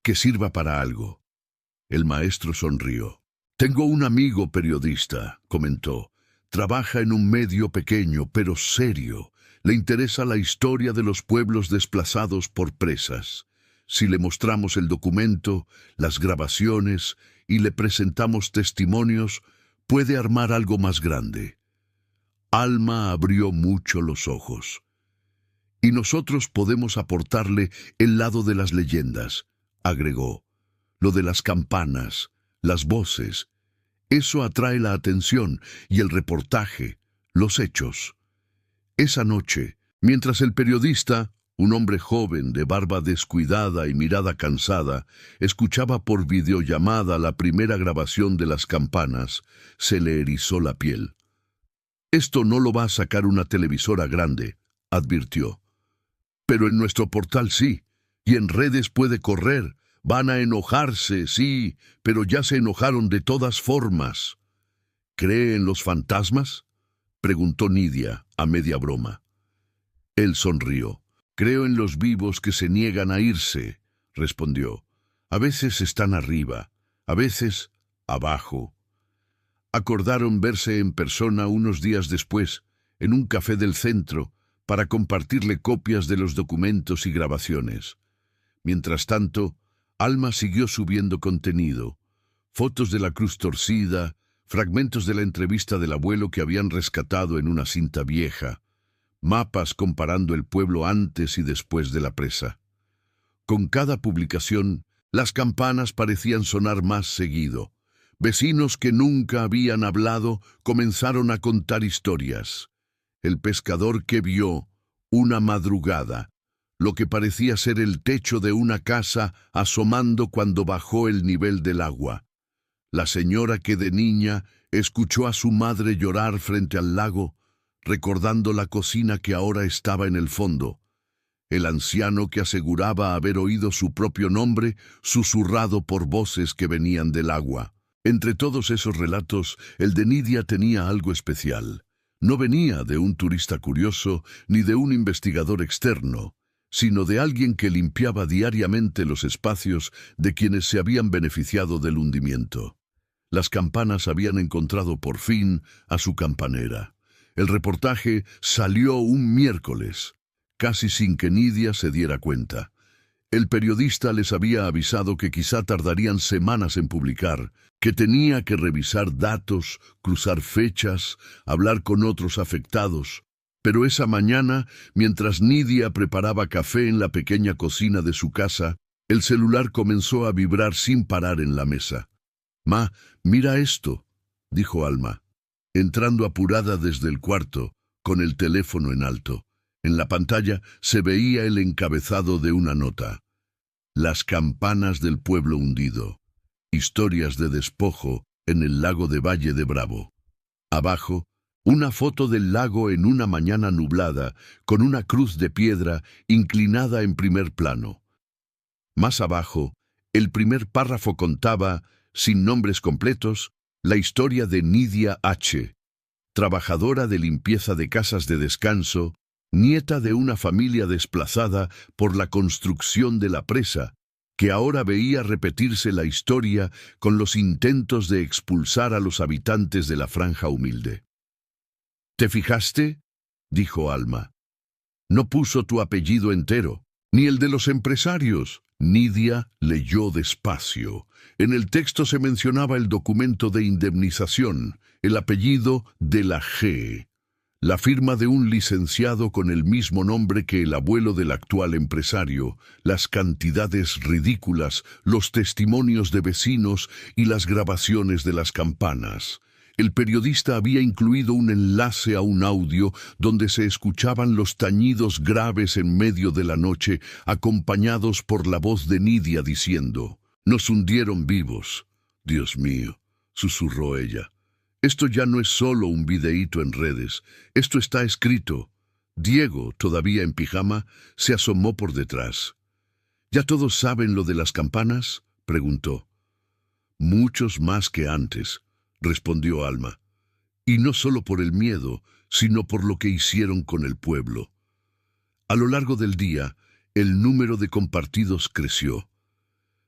que sirva para algo. El maestro sonrió. Tengo un amigo periodista, comentó. Trabaja en un medio pequeño, pero serio. Le interesa la historia de los pueblos desplazados por presas. Si le mostramos el documento, las grabaciones y le presentamos testimonios, puede armar algo más grande. Alma abrió mucho los ojos. Y nosotros podemos aportarle el lado de las leyendas, agregó. Lo de las campanas, las voces. Eso atrae la atención y el reportaje, los hechos. Esa noche, mientras el periodista, un hombre joven de barba descuidada y mirada cansada, escuchaba por videollamada la primera grabación de las campanas, se le erizó la piel. Esto no lo va a sacar una televisora grande, advirtió. Pero en nuestro portal sí, y en redes puede correr. Van a enojarse, sí, pero ya se enojaron de todas formas. ¿Cree en los fantasmas?, preguntó Nidia, a media broma. Él sonrió. Creo en los vivos que se niegan a irse, respondió. A veces están arriba, a veces abajo. Acordaron verse en persona unos días después, en un café del centro, para compartirle copias de los documentos y grabaciones. Mientras tanto, Alma siguió subiendo contenido, fotos de la cruz torcida, fragmentos de la entrevista del abuelo que habían rescatado en una cinta vieja, mapas comparando el pueblo antes y después de la presa. Con cada publicación, las campanas parecían sonar más seguido. Vecinos que nunca habían hablado comenzaron a contar historias. El pescador que vio, una madrugada, lo que parecía ser el techo de una casa asomando cuando bajó el nivel del agua. La señora que de niña escuchó a su madre llorar frente al lago, recordando la cocina que ahora estaba en el fondo. El anciano que aseguraba haber oído su propio nombre susurrado por voces que venían del agua. Entre todos esos relatos, el de Nidia tenía algo especial. No venía de un turista curioso ni de un investigador externo, sino de alguien que limpiaba diariamente los espacios de quienes se habían beneficiado del hundimiento. Las campanas habían encontrado por fin a su campanera. El reportaje salió un miércoles, casi sin que Nidia se diera cuenta. El periodista les había avisado que quizá tardarían semanas en publicar, que tenía que revisar datos, cruzar fechas, hablar con otros afectados. Pero esa mañana, mientras Nidia preparaba café en la pequeña cocina de su casa, el celular comenzó a vibrar sin parar en la mesa. «Ma, mira esto», dijo Alma, entrando apurada desde el cuarto, con el teléfono en alto. En la pantalla se veía el encabezado de una nota. Las campanas del pueblo hundido. Historias de despojo en el lago de Valle de Bravo. Abajo, una foto del lago en una mañana nublada, con una cruz de piedra inclinada en primer plano. Más abajo, el primer párrafo contaba, sin nombres completos, la historia de Nidia H., trabajadora de limpieza de casas de descanso, nieta de una familia desplazada por la construcción de la presa, que ahora veía repetirse la historia con los intentos de expulsar a los habitantes de la franja humilde. «¿Te fijaste?», dijo Alma. No puso tu apellido entero, ni el de los empresarios. Nidia leyó despacio. En el texto se mencionaba el documento de indemnización, el apellido de la G, la firma de un licenciado con el mismo nombre que el abuelo del actual empresario, las cantidades ridículas, los testimonios de vecinos y las grabaciones de las campanas. El periodista había incluido un enlace a un audio donde se escuchaban los tañidos graves en medio de la noche, acompañados por la voz de Nidia diciendo: «Nos hundieron vivos». «Dios mío», susurró ella. «Esto ya no es solo un videíto en redes, esto está escrito». Diego, todavía en pijama, se asomó por detrás. «¿Ya todos saben lo de las campanas?», preguntó. «Muchos más que antes», respondió Alma. «Y no solo por el miedo, sino por lo que hicieron con el pueblo». A lo largo del día, el número de compartidos creció.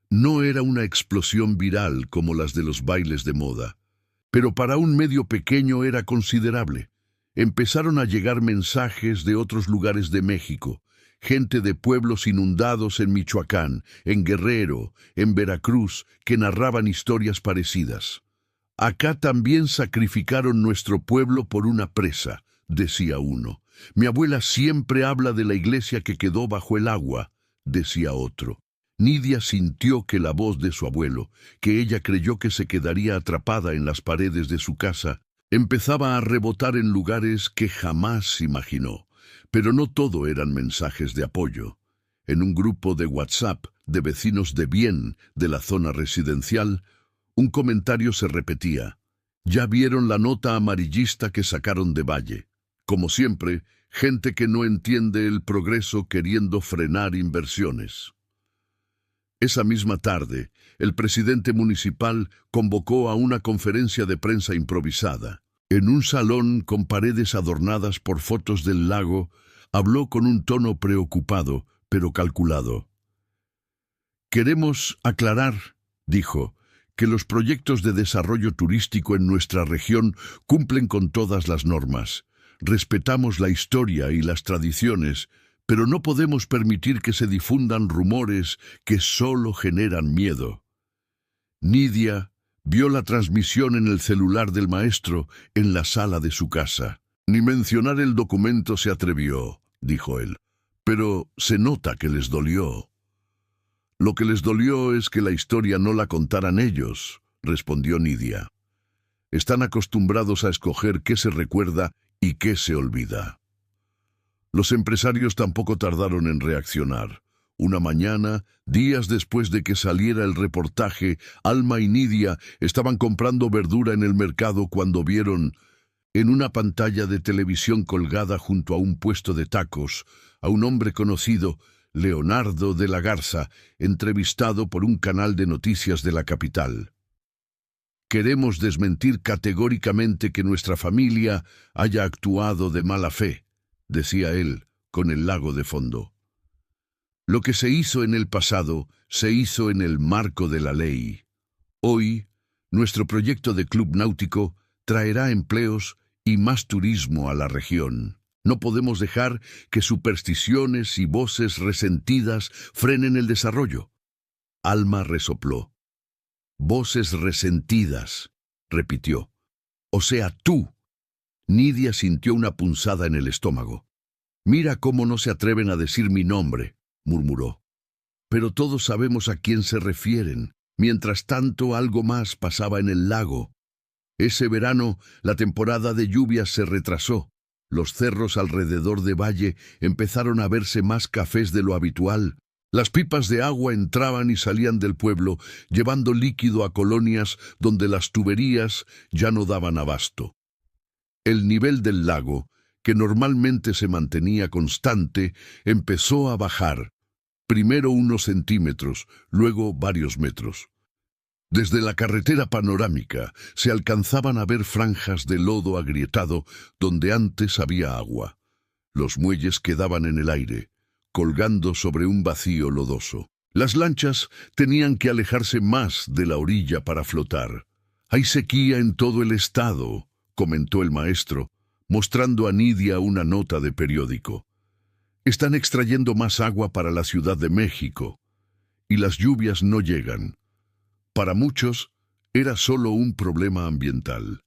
No era una explosión viral como las de los bailes de moda, pero para un medio pequeño era considerable. Empezaron a llegar mensajes de otros lugares de México, gente de pueblos inundados en Michoacán, en Guerrero, en Veracruz, que narraban historias parecidas. «Acá también sacrificaron nuestro pueblo por una presa», decía uno. «Mi abuela siempre habla de la iglesia que quedó bajo el agua», decía otro. Nidia sintió que la voz de su abuelo, que ella creyó que se quedaría atrapada en las paredes de su casa, empezaba a rebotar en lugares que jamás imaginó. Pero no todo eran mensajes de apoyo. En un grupo de WhatsApp de vecinos de bien de la zona residencial, un comentario se repetía: «Ya vieron la nota amarillista que sacaron de Valle». Como siempre, gente que no entiende el progreso queriendo frenar inversiones. Esa misma tarde, el presidente municipal convocó a una conferencia de prensa improvisada. En un salón con paredes adornadas por fotos del lago, habló con un tono preocupado, pero calculado. «Queremos aclarar», dijo, «que los proyectos de desarrollo turístico en nuestra región cumplen con todas las normas. Respetamos la historia y las tradiciones, pero no podemos permitir que se difundan rumores que solo generan miedo». Nidia vio la transmisión en el celular del maestro en la sala de su casa. «Ni mencionar el documento se atrevió», dijo él, «pero se nota que les dolió». «Lo que les dolió es que la historia no la contaran ellos», respondió Nidia. «Están acostumbrados a escoger qué se recuerda y qué se olvida». Los empresarios tampoco tardaron en reaccionar. Una mañana, días después de que saliera el reportaje, Alma y Nidia estaban comprando verdura en el mercado cuando vieron, en una pantalla de televisión colgada junto a un puesto de tacos, a un hombre conocido, Leonardo de la Garza, entrevistado por un canal de noticias de la capital. «Queremos desmentir categóricamente que nuestra familia haya actuado de mala fe», decía él, con el lago de fondo. «Lo que se hizo en el pasado, se hizo en el marco de la ley. Hoy, nuestro proyecto de club náutico traerá empleos y más turismo a la región. No podemos dejar que supersticiones y voces resentidas frenen el desarrollo». Alma resopló. «Voces resentidas», repitió. «O sea, tú». Nidia sintió una punzada en el estómago. «Mira cómo no se atreven a decir mi nombre», murmuró. «Pero todos sabemos a quién se refieren. Mientras tanto, algo más pasaba en el lago. Ese verano, la temporada de lluvias se retrasó. Los cerros alrededor de Valle empezaron a verse más cafés de lo habitual. Las pipas de agua entraban y salían del pueblo, llevando líquido a colonias donde las tuberías ya no daban abasto. El nivel del lago, que normalmente se mantenía constante, empezó a bajar, primero unos centímetros, luego varios metros. Desde la carretera panorámica se alcanzaban a ver franjas de lodo agrietado donde antes había agua. Los muelles quedaban en el aire, colgando sobre un vacío lodoso. Las lanchas tenían que alejarse más de la orilla para flotar. «Hay sequía en todo el estado», comentó el maestro, mostrando a Nidia una nota de periódico. Están extrayendo más agua para la Ciudad de México, y las lluvias no llegan. Para muchos, era solo un problema ambiental.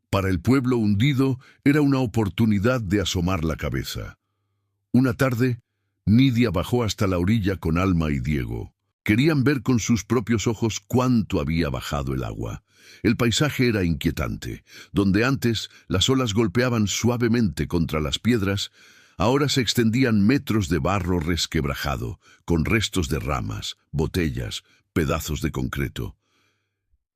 Para el pueblo hundido, era una oportunidad de asomar la cabeza. Una tarde, Nidia bajó hasta la orilla con Alma y Diego. Querían ver con sus propios ojos cuánto había bajado el agua. El paisaje era inquietante. Donde antes las olas golpeaban suavemente contra las piedras, ahora se extendían metros de barro resquebrajado, con restos de ramas, botellas, pedazos de concreto.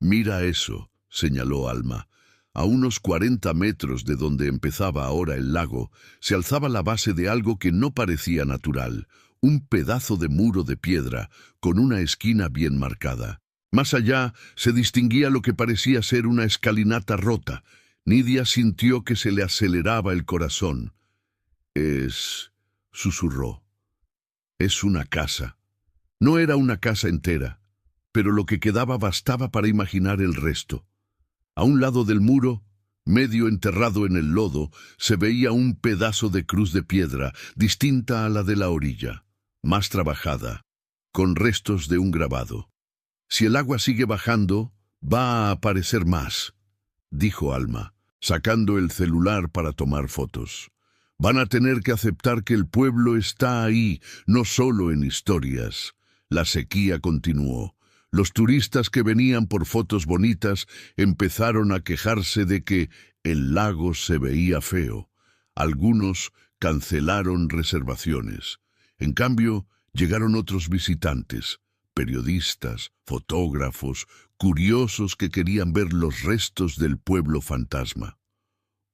«Mira eso», señaló Alma. A unos 40 metros de donde empezaba ahora el lago, se alzaba la base de algo que no parecía natural, un pedazo de muro de piedra, con una esquina bien marcada. Más allá se distinguía lo que parecía ser una escalinata rota. Nidia sintió que se le aceleraba el corazón. Susurró. «Es una casa». No era una casa entera, pero lo que quedaba bastaba para imaginar el resto. A un lado del muro, medio enterrado en el lodo, se veía un pedazo de cruz de piedra, distinta a la de la orilla, más trabajada, con restos de un grabado. «Si el agua sigue bajando, va a aparecer más», dijo Alma, sacando el celular para tomar fotos. «Van a tener que aceptar que el pueblo está ahí, no solo en historias». La sequía continuó. Los turistas que venían por fotos bonitas empezaron a quejarse de que el lago se veía feo. Algunos cancelaron reservaciones. En cambio, llegaron otros visitantes, periodistas, fotógrafos, curiosos que querían ver los restos del pueblo fantasma.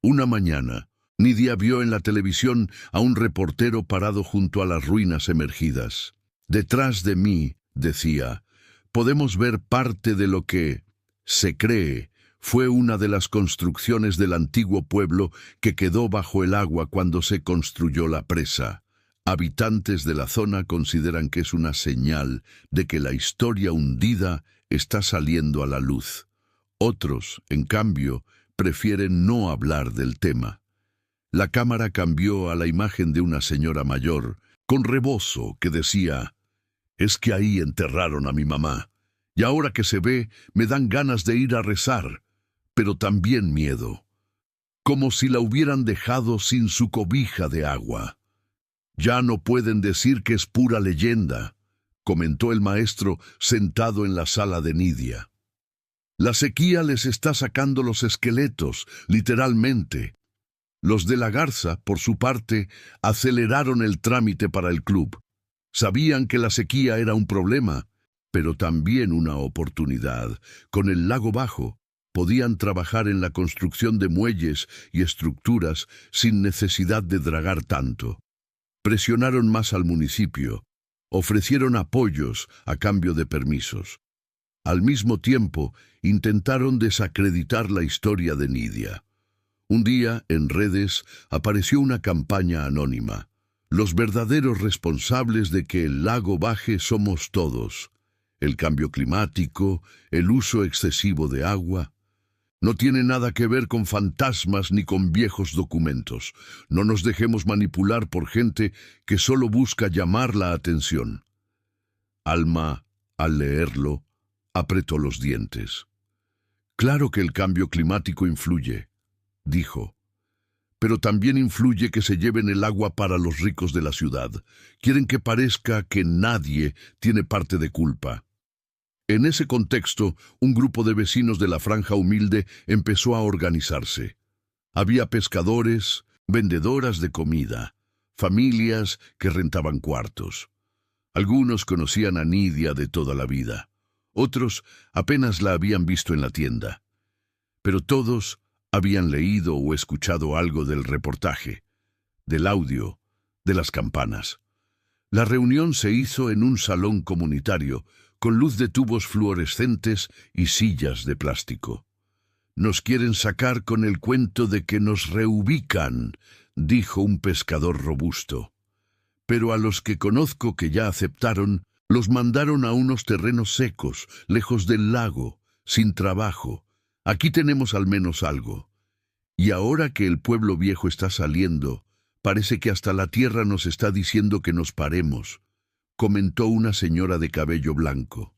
Una mañana, Nidia vio en la televisión a un reportero parado junto a las ruinas emergidas. «Detrás de mí», decía, «podemos ver parte de lo que, se cree, fue una de las construcciones del antiguo pueblo que quedó bajo el agua cuando se construyó la presa. Habitantes de la zona consideran que es una señal de que la historia hundida está saliendo a la luz. Otros, en cambio, prefieren no hablar del tema». La cámara cambió a la imagen de una señora mayor, con rebozo, que decía: «Es que ahí enterraron a mi mamá, y ahora que se ve, me dan ganas de ir a rezar, pero también miedo. Como si la hubieran dejado sin su cobija de agua. Ya no pueden decir que es pura leyenda», comentó el maestro sentado en la sala de Nidia. «La sequía les está sacando los esqueletos, literalmente». Los de la Garza, por su parte, aceleraron el trámite para el club. Sabían que la sequía era un problema, pero también una oportunidad. Con el lago bajo, podían trabajar en la construcción de muelles y estructuras sin necesidad de dragar tanto. Presionaron más al municipio, ofrecieron apoyos a cambio de permisos. Al mismo tiempo, intentaron desacreditar la historia de Nidia. Un día, en redes, apareció una campaña anónima. «Los verdaderos responsables de que el lago baje somos todos. El cambio climático, el uso excesivo de agua. No tiene nada que ver con fantasmas ni con viejos documentos. No nos dejemos manipular por gente que solo busca llamar la atención». Alma, al leerlo, apretó los dientes. «Claro que el cambio climático influye», dijo, «pero también influye que se lleven el agua para los ricos de la ciudad. Quieren que parezca que nadie tiene parte de culpa». En ese contexto, un grupo de vecinos de la franja humilde empezó a organizarse. Había pescadores, vendedoras de comida, familias que rentaban cuartos. Algunos conocían a Nidia de toda la vida, otros apenas la habían visto en la tienda. Pero todos habían leído o escuchado algo del reportaje, del audio, de las campanas. La reunión se hizo en un salón comunitario, con luz de tubos fluorescentes y sillas de plástico. «Nos quieren sacar con el cuento de que nos reubican», dijo un pescador robusto. «Pero a los que conozco que ya aceptaron, los mandaron a unos terrenos secos, lejos del lago, sin trabajo. Aquí tenemos al menos algo. Y ahora que el pueblo viejo está saliendo, Parece que hasta la tierra nos está diciendo que nos paremos, comentó una señora de cabello blanco.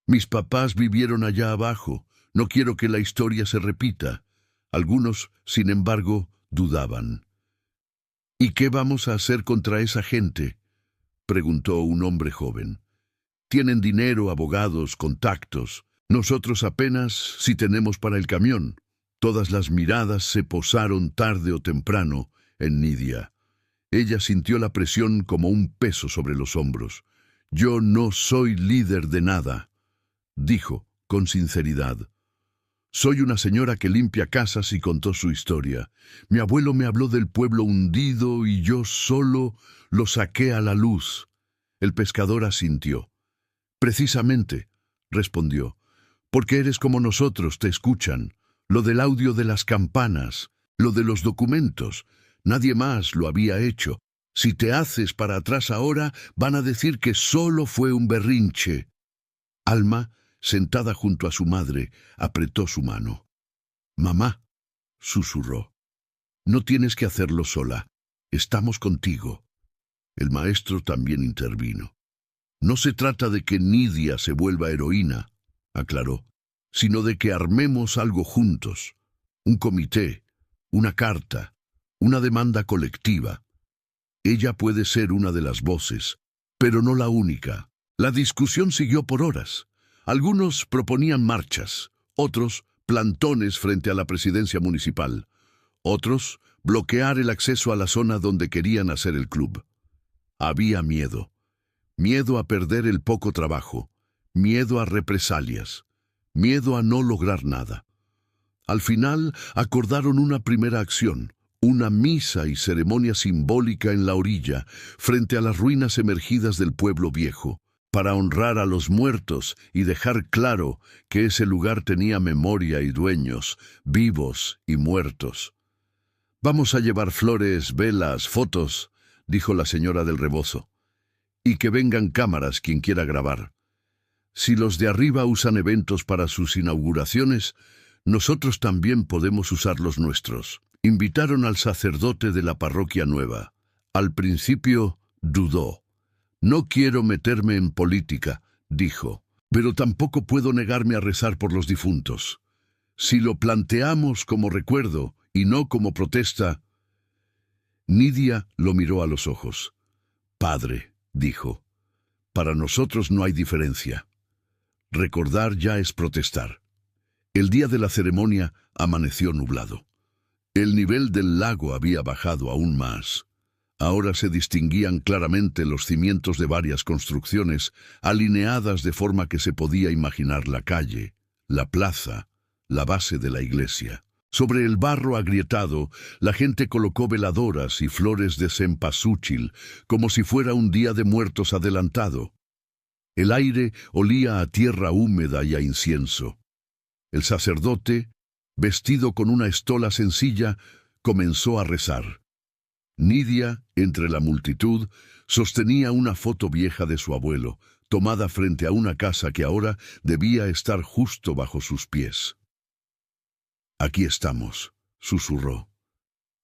Mis papás vivieron allá abajo. No quiero que la historia se repita. Algunos, sin embargo, dudaban. ¿Y qué vamos a hacer contra esa gente?, preguntó un hombre joven. Tienen dinero, abogados, contactos. Nosotros apenas si tenemos para el camión. Todas las miradas se posaron tarde o temprano en Nidia. Ella sintió la presión como un peso sobre los hombros. Yo no soy líder de nada, dijo con sinceridad. Soy una señora que limpia casas y contó su historia. Mi abuelo me habló del pueblo hundido y yo solo lo saqué a la luz. El pescador asintió. Precisamente, respondió, porque eres como nosotros, te escuchan. Lo del audio de las campanas, lo de los documentos, nadie más lo había hecho. Si te haces para atrás ahora, van a decir que solo fue un berrinche. Alma, sentada junto a su madre, apretó su mano. Mamá, susurró, no tienes que hacerlo sola. Estamos contigo. El maestro también intervino. No se trata de que Nidia se vuelva heroína, aclaró, sino de que armemos algo juntos. Un comité, una carta, una demanda colectiva. Ella puede ser una de las voces, pero no la única. La discusión siguió por horas. Algunos proponían marchas, otros plantones frente a la presidencia municipal, otros bloquear el acceso a la zona donde querían hacer el club. Había miedo. Miedo a perder el poco trabajo, miedo a represalias, miedo a no lograr nada. Al final acordaron una primera acción, una misa y ceremonia simbólica en la orilla, frente a las ruinas emergidas del pueblo viejo, para honrar a los muertos y dejar claro que ese lugar tenía memoria y dueños, vivos y muertos. Vamos a llevar flores, velas, fotos, dijo la señora del rebozo. Y que vengan cámaras quien quiera grabar. Si los de arriba usan eventos para sus inauguraciones, nosotros también podemos usar los nuestros. Invitaron al sacerdote de la parroquia nueva. Al principio dudó. No quiero meterme en política, dijo, pero tampoco puedo negarme a rezar por los difuntos. Si lo planteamos como recuerdo y no como protesta... Nidia lo miró a los ojos. Padre, dijo, para nosotros no hay diferencia. Recordar ya es protestar. El día de la ceremonia amaneció nublado. El nivel del lago había bajado aún más. Ahora se distinguían claramente los cimientos de varias construcciones, alineadas de forma que se podía imaginar la calle, la plaza, la base de la iglesia. Sobre el barro agrietado, la gente colocó veladoras y flores de cempasúchil, como si fuera un día de muertos adelantado. El aire olía a tierra húmeda y a incienso. El sacerdote, vestido con una estola sencilla, comenzó a rezar. Nidia, entre la multitud, sostenía una foto vieja de su abuelo, tomada frente a una casa que ahora debía estar justo bajo sus pies. Aquí estamos, susurró.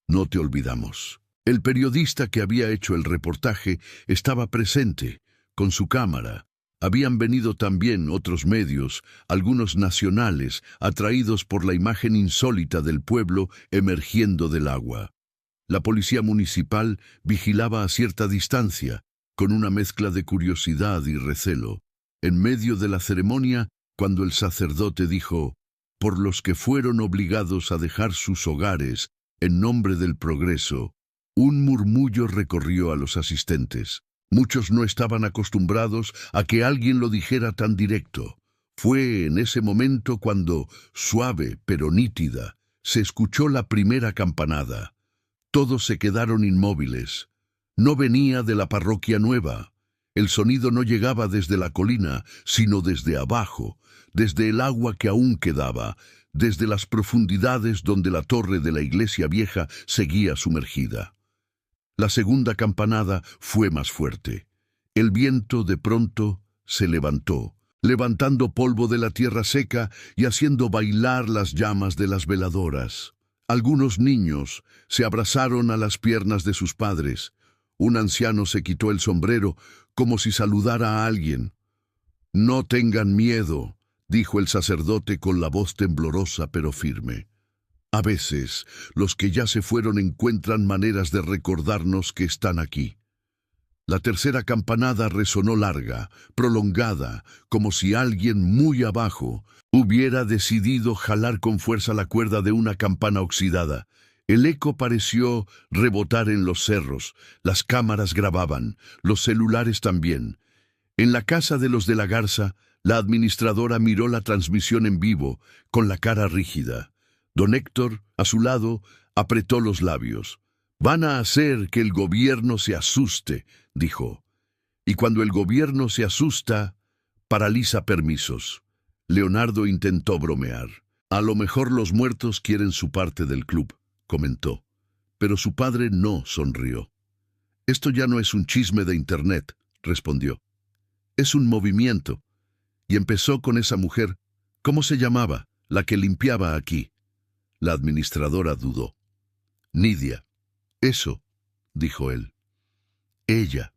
No te olvidamos. El periodista que había hecho el reportaje estaba presente, con su cámara. Habían venido también otros medios, algunos nacionales, atraídos por la imagen insólita del pueblo emergiendo del agua. La policía municipal vigilaba a cierta distancia, con una mezcla de curiosidad y recelo. En medio de la ceremonia, cuando el sacerdote dijo: por los que fueron obligados a dejar sus hogares en nombre del progreso, un murmullo recorrió a los asistentes. Muchos no estaban acostumbrados a que alguien lo dijera tan directo. Fue en ese momento cuando, suave pero nítida, se escuchó la primera campanada. Todos se quedaron inmóviles. No venía de la parroquia nueva. El sonido no llegaba desde la colina, sino desde abajo, desde el agua que aún quedaba, desde las profundidades donde la torre de la iglesia vieja seguía sumergida. La segunda campanada fue más fuerte. El viento de pronto se levantó, levantando polvo de la tierra seca y haciendo bailar las llamas de las veladoras. Algunos niños se abrazaron a las piernas de sus padres. Un anciano se quitó el sombrero como si saludara a alguien. «No tengan miedo», dijo el sacerdote con la voz temblorosa pero firme. «A veces, los que ya se fueron encuentran maneras de recordarnos que están aquí». La tercera campanada resonó larga, prolongada, como si alguien muy abajo hubiera decidido jalar con fuerza la cuerda de una campana oxidada. El eco pareció rebotar en los cerros, las cámaras grababan, los celulares también. En la casa de los de la Garza, la administradora miró la transmisión en vivo, con la cara rígida. Don Héctor, a su lado, apretó los labios. «Van a hacer que el gobierno se asuste», dijo. «Y cuando el gobierno se asusta, paraliza permisos». Leonardo intentó bromear. «A lo mejor los muertos quieren su parte del club», comentó. Pero su padre no sonrió. «Esto ya no es un chisme de internet», respondió. «Es un movimiento». Y empezó con esa mujer. ¿Cómo se llamaba? La que limpiaba aquí. La administradora dudó. «Nidia». «Eso», dijo él. «Ella».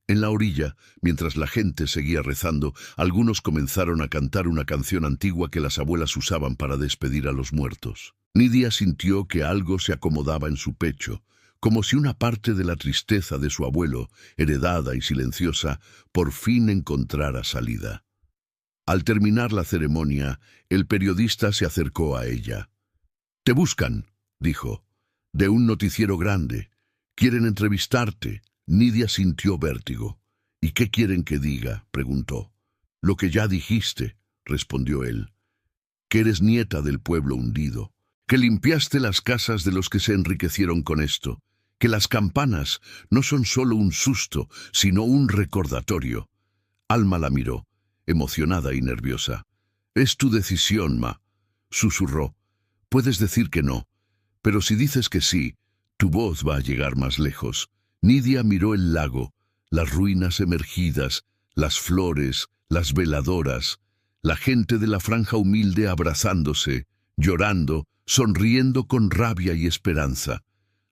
En la orilla, mientras la gente seguía rezando, algunos comenzaron a cantar una canción antigua que las abuelas usaban para despedir a los muertos. Nidia sintió que algo se acomodaba en su pecho, como si una parte de la tristeza de su abuelo, heredada y silenciosa, por fin encontrara salida. Al terminar la ceremonia, el periodista se acercó a ella. «Te buscan», dijo, «de un noticiero grande. Quieren entrevistarte». Nidia sintió vértigo. «¿Y qué quieren que diga?», preguntó. «Lo que ya dijiste», respondió él. «Que eres nieta del pueblo hundido, que limpiaste las casas de los que se enriquecieron con esto, que las campanas no son solo un susto, sino un recordatorio». Alma la miró, emocionada y nerviosa. «Es tu decisión, Ma», susurró. «Puedes decir que no, pero si dices que sí, tu voz va a llegar más lejos». Nidia miró el lago, las ruinas emergidas, las flores, las veladoras, la gente de la franja humilde abrazándose, llorando, sonriendo con rabia y esperanza.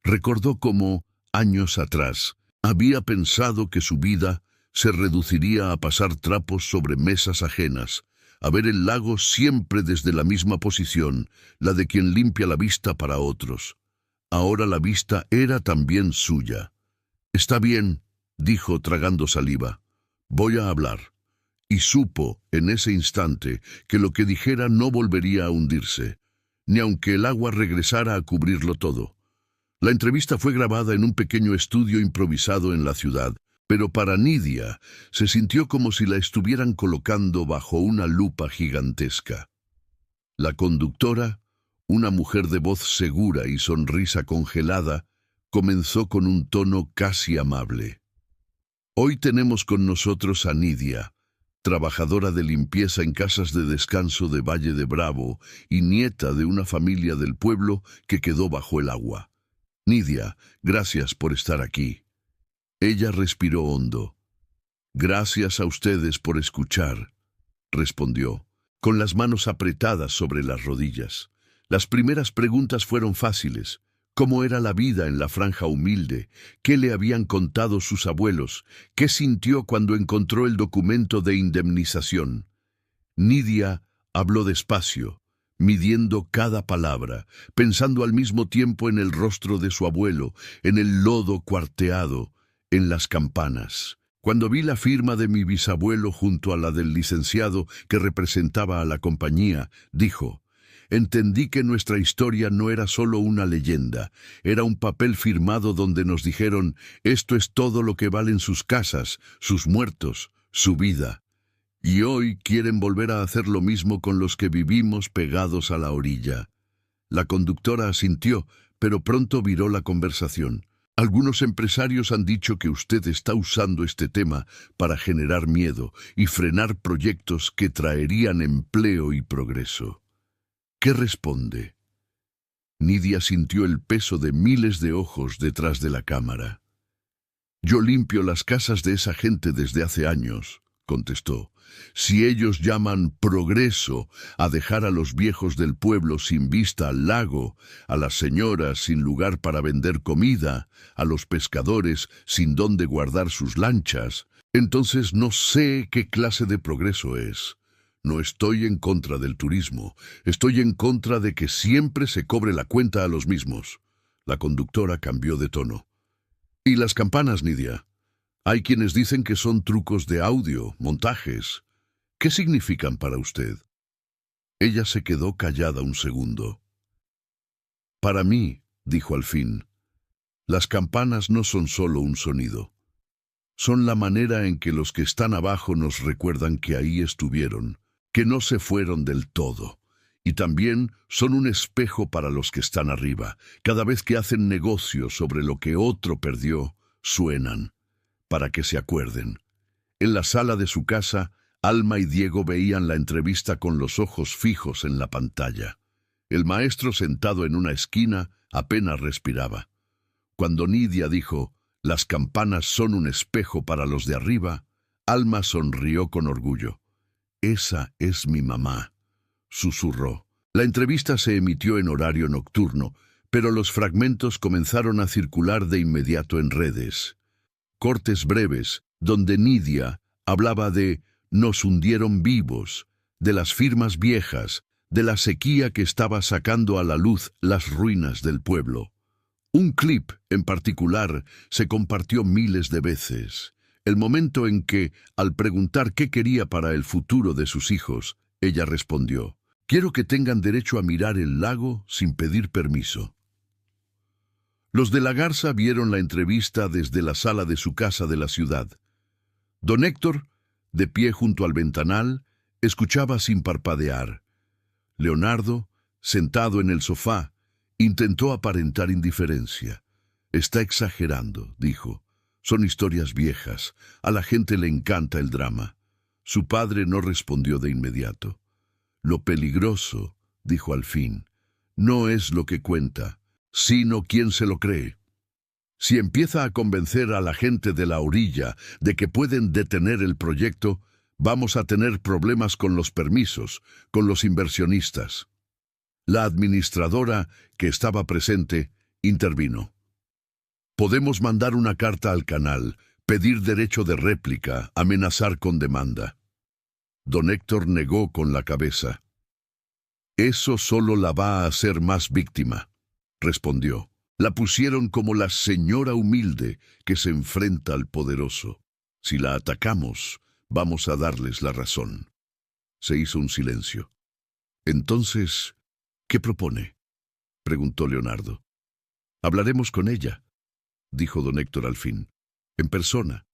Recordó cómo, años atrás, había pensado que su vida se reduciría a pasar trapos sobre mesas ajenas, a ver el lago siempre desde la misma posición, la de quien limpia la vista para otros. Ahora la vista era también suya. «Está bien», dijo tragando saliva. «Voy a hablar». Y supo, en ese instante, que lo que dijera no volvería a hundirse, ni aunque el agua regresara a cubrirlo todo. La entrevista fue grabada en un pequeño estudio improvisado en la ciudad, pero para Nidia se sintió como si la estuvieran colocando bajo una lupa gigantesca. La conductora, una mujer de voz segura y sonrisa congelada, comenzó con un tono casi amable. «Hoy tenemos con nosotros a Nidia, trabajadora de limpieza en casas de descanso de Valle de Bravo y nieta de una familia del pueblo que quedó bajo el agua. Nidia, gracias por estar aquí». Ella respiró hondo. «Gracias a ustedes por escuchar», respondió, con las manos apretadas sobre las rodillas. Las primeras preguntas fueron fáciles. ¿Cómo era la vida en la franja humilde? ¿Qué le habían contado sus abuelos? ¿Qué sintió cuando encontró el documento de indemnización? Nidia habló despacio, midiendo cada palabra, pensando al mismo tiempo en el rostro de su abuelo, en el lodo cuarteado, en las campanas. Cuando vi la firma de mi bisabuelo junto a la del licenciado que representaba a la compañía, dijo, entendí que nuestra historia no era solo una leyenda, era un papel firmado donde nos dijeron, esto es todo lo que valen sus casas, sus muertos, su vida. Y hoy quieren volver a hacer lo mismo con los que vivimos pegados a la orilla. La conductora asintió, pero pronto viró la conversación. Algunos empresarios han dicho que usted está usando este tema para generar miedo y frenar proyectos que traerían empleo y progreso. ¿Qué responde? Nidia sintió el peso de miles de ojos detrás de la cámara. Yo limpio las casas de esa gente desde hace años, contestó. Si ellos llaman progreso a dejar a los viejos del pueblo sin vista al lago, a las señoras sin lugar para vender comida, a los pescadores sin dónde guardar sus lanchas, entonces no sé qué clase de progreso es. No estoy en contra del turismo, estoy en contra de que siempre se cobre la cuenta a los mismos. La conductora cambió de tono. ¿Y las campanas, Nidia? Hay quienes dicen que son trucos de audio, montajes. ¿Qué significan para usted? Ella se quedó callada un segundo. Para mí, dijo al fin, las campanas no son solo un sonido. Son la manera en que los que están abajo nos recuerdan que ahí estuvieron, que no se fueron del todo. Y también son un espejo para los que están arriba. Cada vez que hacen negocio sobre lo que otro perdió, suenan, para que se acuerden. En la sala de su casa, Alma y Diego veían la entrevista con los ojos fijos en la pantalla. El maestro, sentado en una esquina, apenas respiraba. Cuando Nidia dijo, «Las campanas son un espejo para los de arriba», Alma sonrió con orgullo. «Esa es mi mamá», susurró. La entrevista se emitió en horario nocturno, pero los fragmentos comenzaron a circular de inmediato en redes. Cortes breves, donde Nidia hablaba de «nos hundieron vivos», de las firmas viejas, de la sequía que estaba sacando a la luz las ruinas del pueblo. Un clip, en particular, se compartió miles de veces. El momento en que, al preguntar qué quería para el futuro de sus hijos, ella respondió, «Quiero que tengan derecho a mirar el lago sin pedir permiso». Los de la Garza vieron la entrevista desde la sala de su casa de la ciudad. Don Héctor, de pie junto al ventanal, escuchaba sin parpadear. Leonardo, sentado en el sofá, intentó aparentar indiferencia. «Está exagerando», dijo. «Son historias viejas. A la gente le encanta el drama». Su padre no respondió de inmediato. «Lo peligroso», dijo al fin, «no es lo que cuenta, sino quién se lo cree. Si empieza a convencer a la gente de la orilla de que pueden detener el proyecto, vamos a tener problemas con los permisos, con los inversionistas». La administradora, que estaba presente, intervino. «Podemos mandar una carta al canal, pedir derecho de réplica, amenazar con demanda». Don Héctor negó con la cabeza. «Eso solo la va a hacer más víctima», respondió. «La pusieron como la señora humilde que se enfrenta al poderoso. Si la atacamos, vamos a darles la razón». Se hizo un silencio. «Entonces, ¿qué propone?», preguntó Leonardo. «Hablaremos con ella», dijo don Héctor al fin, «en persona.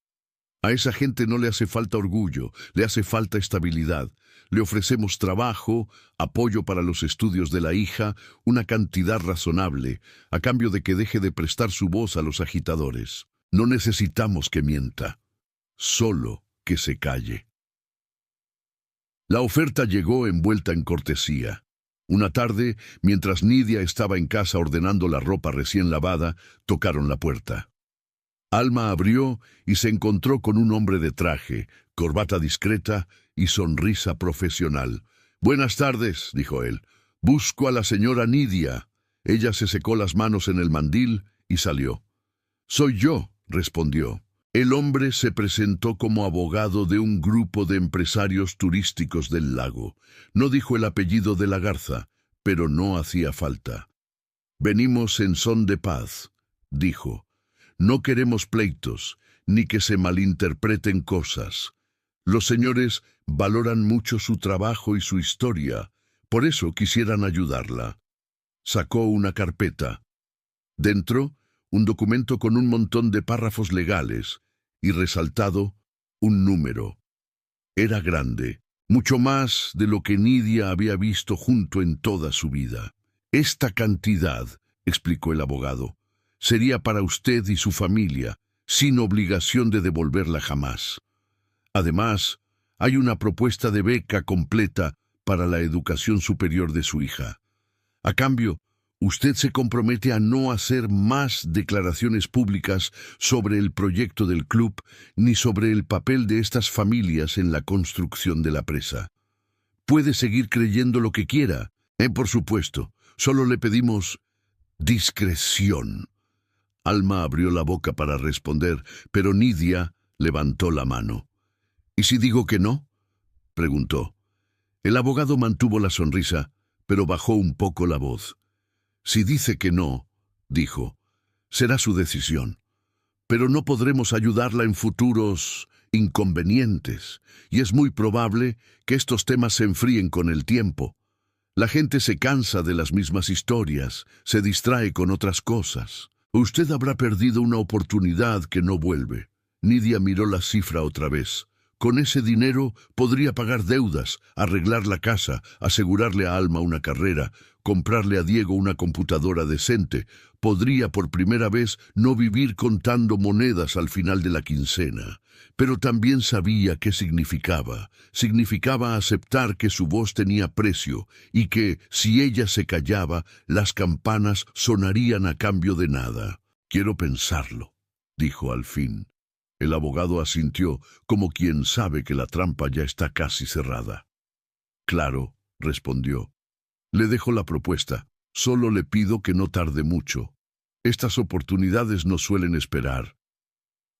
A esa gente no le hace falta orgullo, le hace falta estabilidad. Le ofrecemos trabajo, apoyo para los estudios de la hija, una cantidad razonable, a cambio de que deje de prestar su voz a los agitadores. No necesitamos que mienta, solo que se calle». La oferta llegó envuelta en cortesía. Una tarde, mientras Nidia estaba en casa ordenando la ropa recién lavada, tocaron la puerta. Alma abrió y se encontró con un hombre de traje, corbata discreta y sonrisa profesional. «Buenas tardes», dijo él. «Busco a la señora Nidia». Ella se secó las manos en el mandil y salió. «Soy yo», respondió. El hombre se presentó como abogado de un grupo de empresarios turísticos del lago. No dijo el apellido de la Garza, pero no hacía falta. «Venimos en son de paz», dijo. «No queremos pleitos, ni que se malinterpreten cosas. Los señores valoran mucho su trabajo y su historia, por eso quisieran ayudarla». Sacó una carpeta. Dentro, un documento con un montón de párrafos legales, y resaltado, un número. Era grande, mucho más de lo que Nidia había visto junto en toda su vida. «Esta cantidad», explicó el abogado, «sería para usted y su familia, sin obligación de devolverla jamás. Además, hay una propuesta de beca completa para la educación superior de su hija. A cambio, Usted se compromete a no hacer más declaraciones públicas sobre el proyecto del club ni sobre el papel de estas familias en la construcción de la presa. Puede seguir creyendo lo que quiera. Por supuesto, solo le pedimos discreción. Alma abrió la boca para responder, pero Nidia levantó la mano. ¿Y si digo que no?, preguntó. El abogado mantuvo la sonrisa, pero bajó un poco la voz. Si dice que no, dijo, será su decisión. Pero no podremos ayudarla en futuros inconvenientes, y es muy probable que estos temas se enfríen con el tiempo. La gente se cansa de las mismas historias, se distrae con otras cosas. Usted habrá perdido una oportunidad que no vuelve. Nidia miró la cifra otra vez. Con ese dinero podría pagar deudas, arreglar la casa, asegurarle a Alma una carrera, comprarle a Diego una computadora decente. Podría por primera vez no vivir contando monedas al final de la quincena. Pero también sabía qué significaba. Significaba aceptar que su voz tenía precio y que, si ella se callaba, las campanas sonarían a cambio de nada. Quiero pensarlo, dijo al fin. El abogado asintió, como quien sabe que la trampa ya está casi cerrada. Claro, respondió. Le dejo la propuesta. Solo le pido que no tarde mucho. Estas oportunidades no suelen esperar.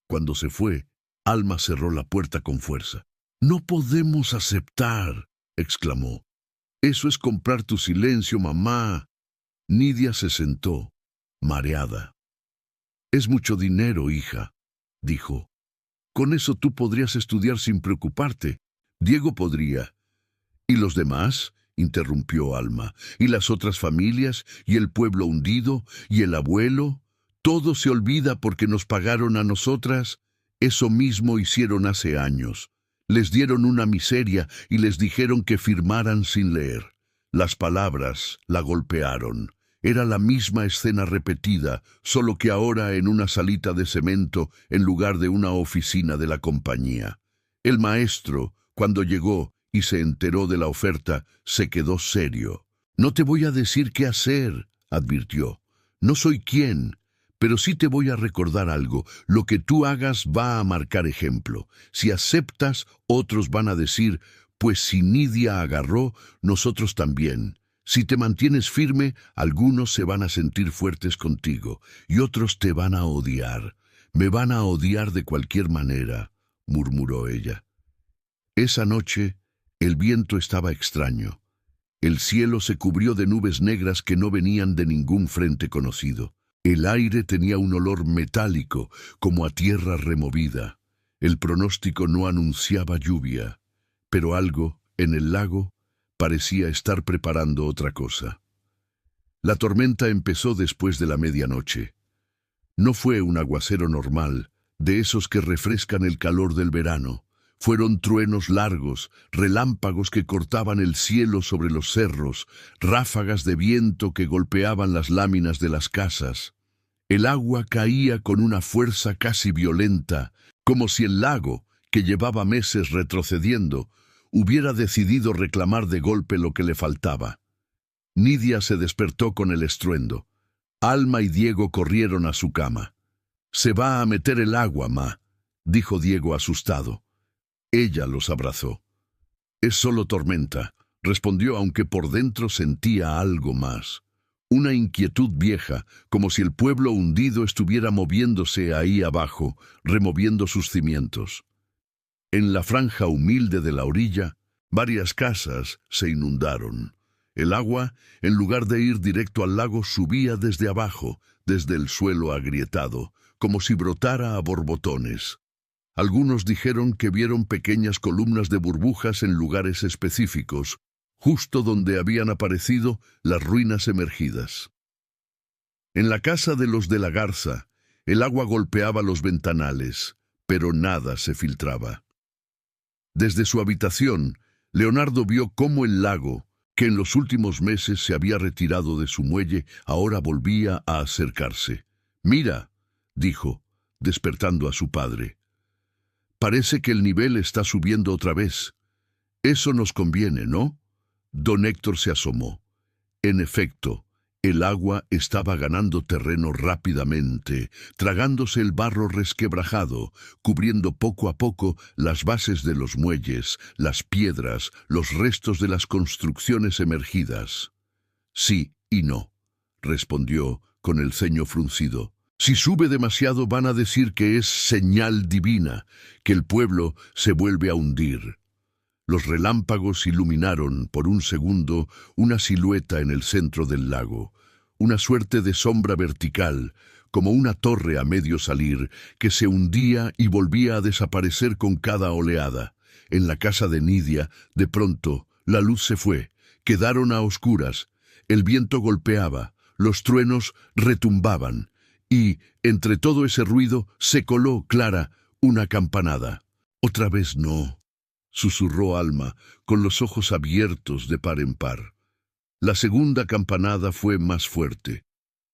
Cuando se fue, Alma cerró la puerta con fuerza. «No podemos aceptar», exclamó. «Eso es comprar tu silencio, mamá». Nidia se sentó, mareada. «Es mucho dinero, hija», dijo. «Con eso tú podrías estudiar sin preocuparte. Diego podría». «¿Y los demás?», interrumpió Alma. «¿Y las otras familias? ¿Y el pueblo hundido? ¿Y el abuelo? Todo se olvida porque nos pagaron a nosotras». Eso mismo hicieron hace años. Les dieron una miseria y les dijeron que firmaran sin leer. Las palabras la golpearon. Era la misma escena repetida, solo que ahora en una salita de cemento en lugar de una oficina de la compañía. El maestro, cuando llegó y se enteró de la oferta, se quedó serio. «No te voy a decir qué hacer», advirtió. «No soy quien. Pero sí te voy a recordar algo. Lo que tú hagas va a marcar ejemplo. Si aceptas, otros van a decir, pues si Nidia agarró, nosotros también. Si te mantienes firme, algunos se van a sentir fuertes contigo y otros te van a odiar. Me van a odiar de cualquier manera», murmuró ella. Esa noche, el viento estaba extraño. El cielo se cubrió de nubes negras que no venían de ningún frente conocido. El aire tenía un olor metálico, como a tierra removida. El pronóstico no anunciaba lluvia, pero algo, en el lago, parecía estar preparando otra cosa. La tormenta empezó después de la medianoche. No fue un aguacero normal, de esos que refrescan el calor del verano. Fueron truenos largos, relámpagos que cortaban el cielo sobre los cerros, ráfagas de viento que golpeaban las láminas de las casas. El agua caía con una fuerza casi violenta, como si el lago, que llevaba meses retrocediendo, hubiera decidido reclamar de golpe lo que le faltaba. Nidia se despertó con el estruendo. Alma y Diego corrieron a su cama. «Se va a meter el agua, ma», dijo Diego asustado. Ella los abrazó. «Es solo tormenta», respondió, aunque por dentro sentía algo más. Una inquietud vieja, como si el pueblo hundido estuviera moviéndose ahí abajo, removiendo sus cimientos. En la franja humilde de la orilla, varias casas se inundaron. El agua, en lugar de ir directo al lago, subía desde abajo, desde el suelo agrietado, como si brotara a borbotones. Algunos dijeron que vieron pequeñas columnas de burbujas en lugares específicos, justo donde habían aparecido las ruinas emergidas. En la casa de los de la Garza, el agua golpeaba los ventanales, pero nada se filtraba. Desde su habitación, Leonardo vio cómo el lago, que en los últimos meses se había retirado de su muelle, ahora volvía a acercarse. «Mira», dijo, despertando a su padre. «Parece que el nivel está subiendo otra vez. Eso nos conviene, ¿no?». Don Héctor se asomó. En efecto, El agua estaba ganando terreno rápidamente, tragándose el barro resquebrajado, cubriendo poco a poco las bases de los muelles, las piedras, los restos de las construcciones emergidas. Sí y no, respondió con el ceño fruncido. Si sube demasiado van a decir que es señal divina, que el pueblo se vuelve a hundir. Los relámpagos iluminaron por un segundo una silueta en el centro del lago, una suerte de sombra vertical, como una torre a medio salir, que se hundía y volvía a desaparecer con cada oleada. En la casa de Nidia, de pronto, la luz se fue, quedaron a oscuras, el viento golpeaba, los truenos retumbaban, y, entre todo ese ruido, se coló, clara, una campanada. «Otra vez no», susurró Alma, con los ojos abiertos de par en par. La segunda campanada fue más fuerte.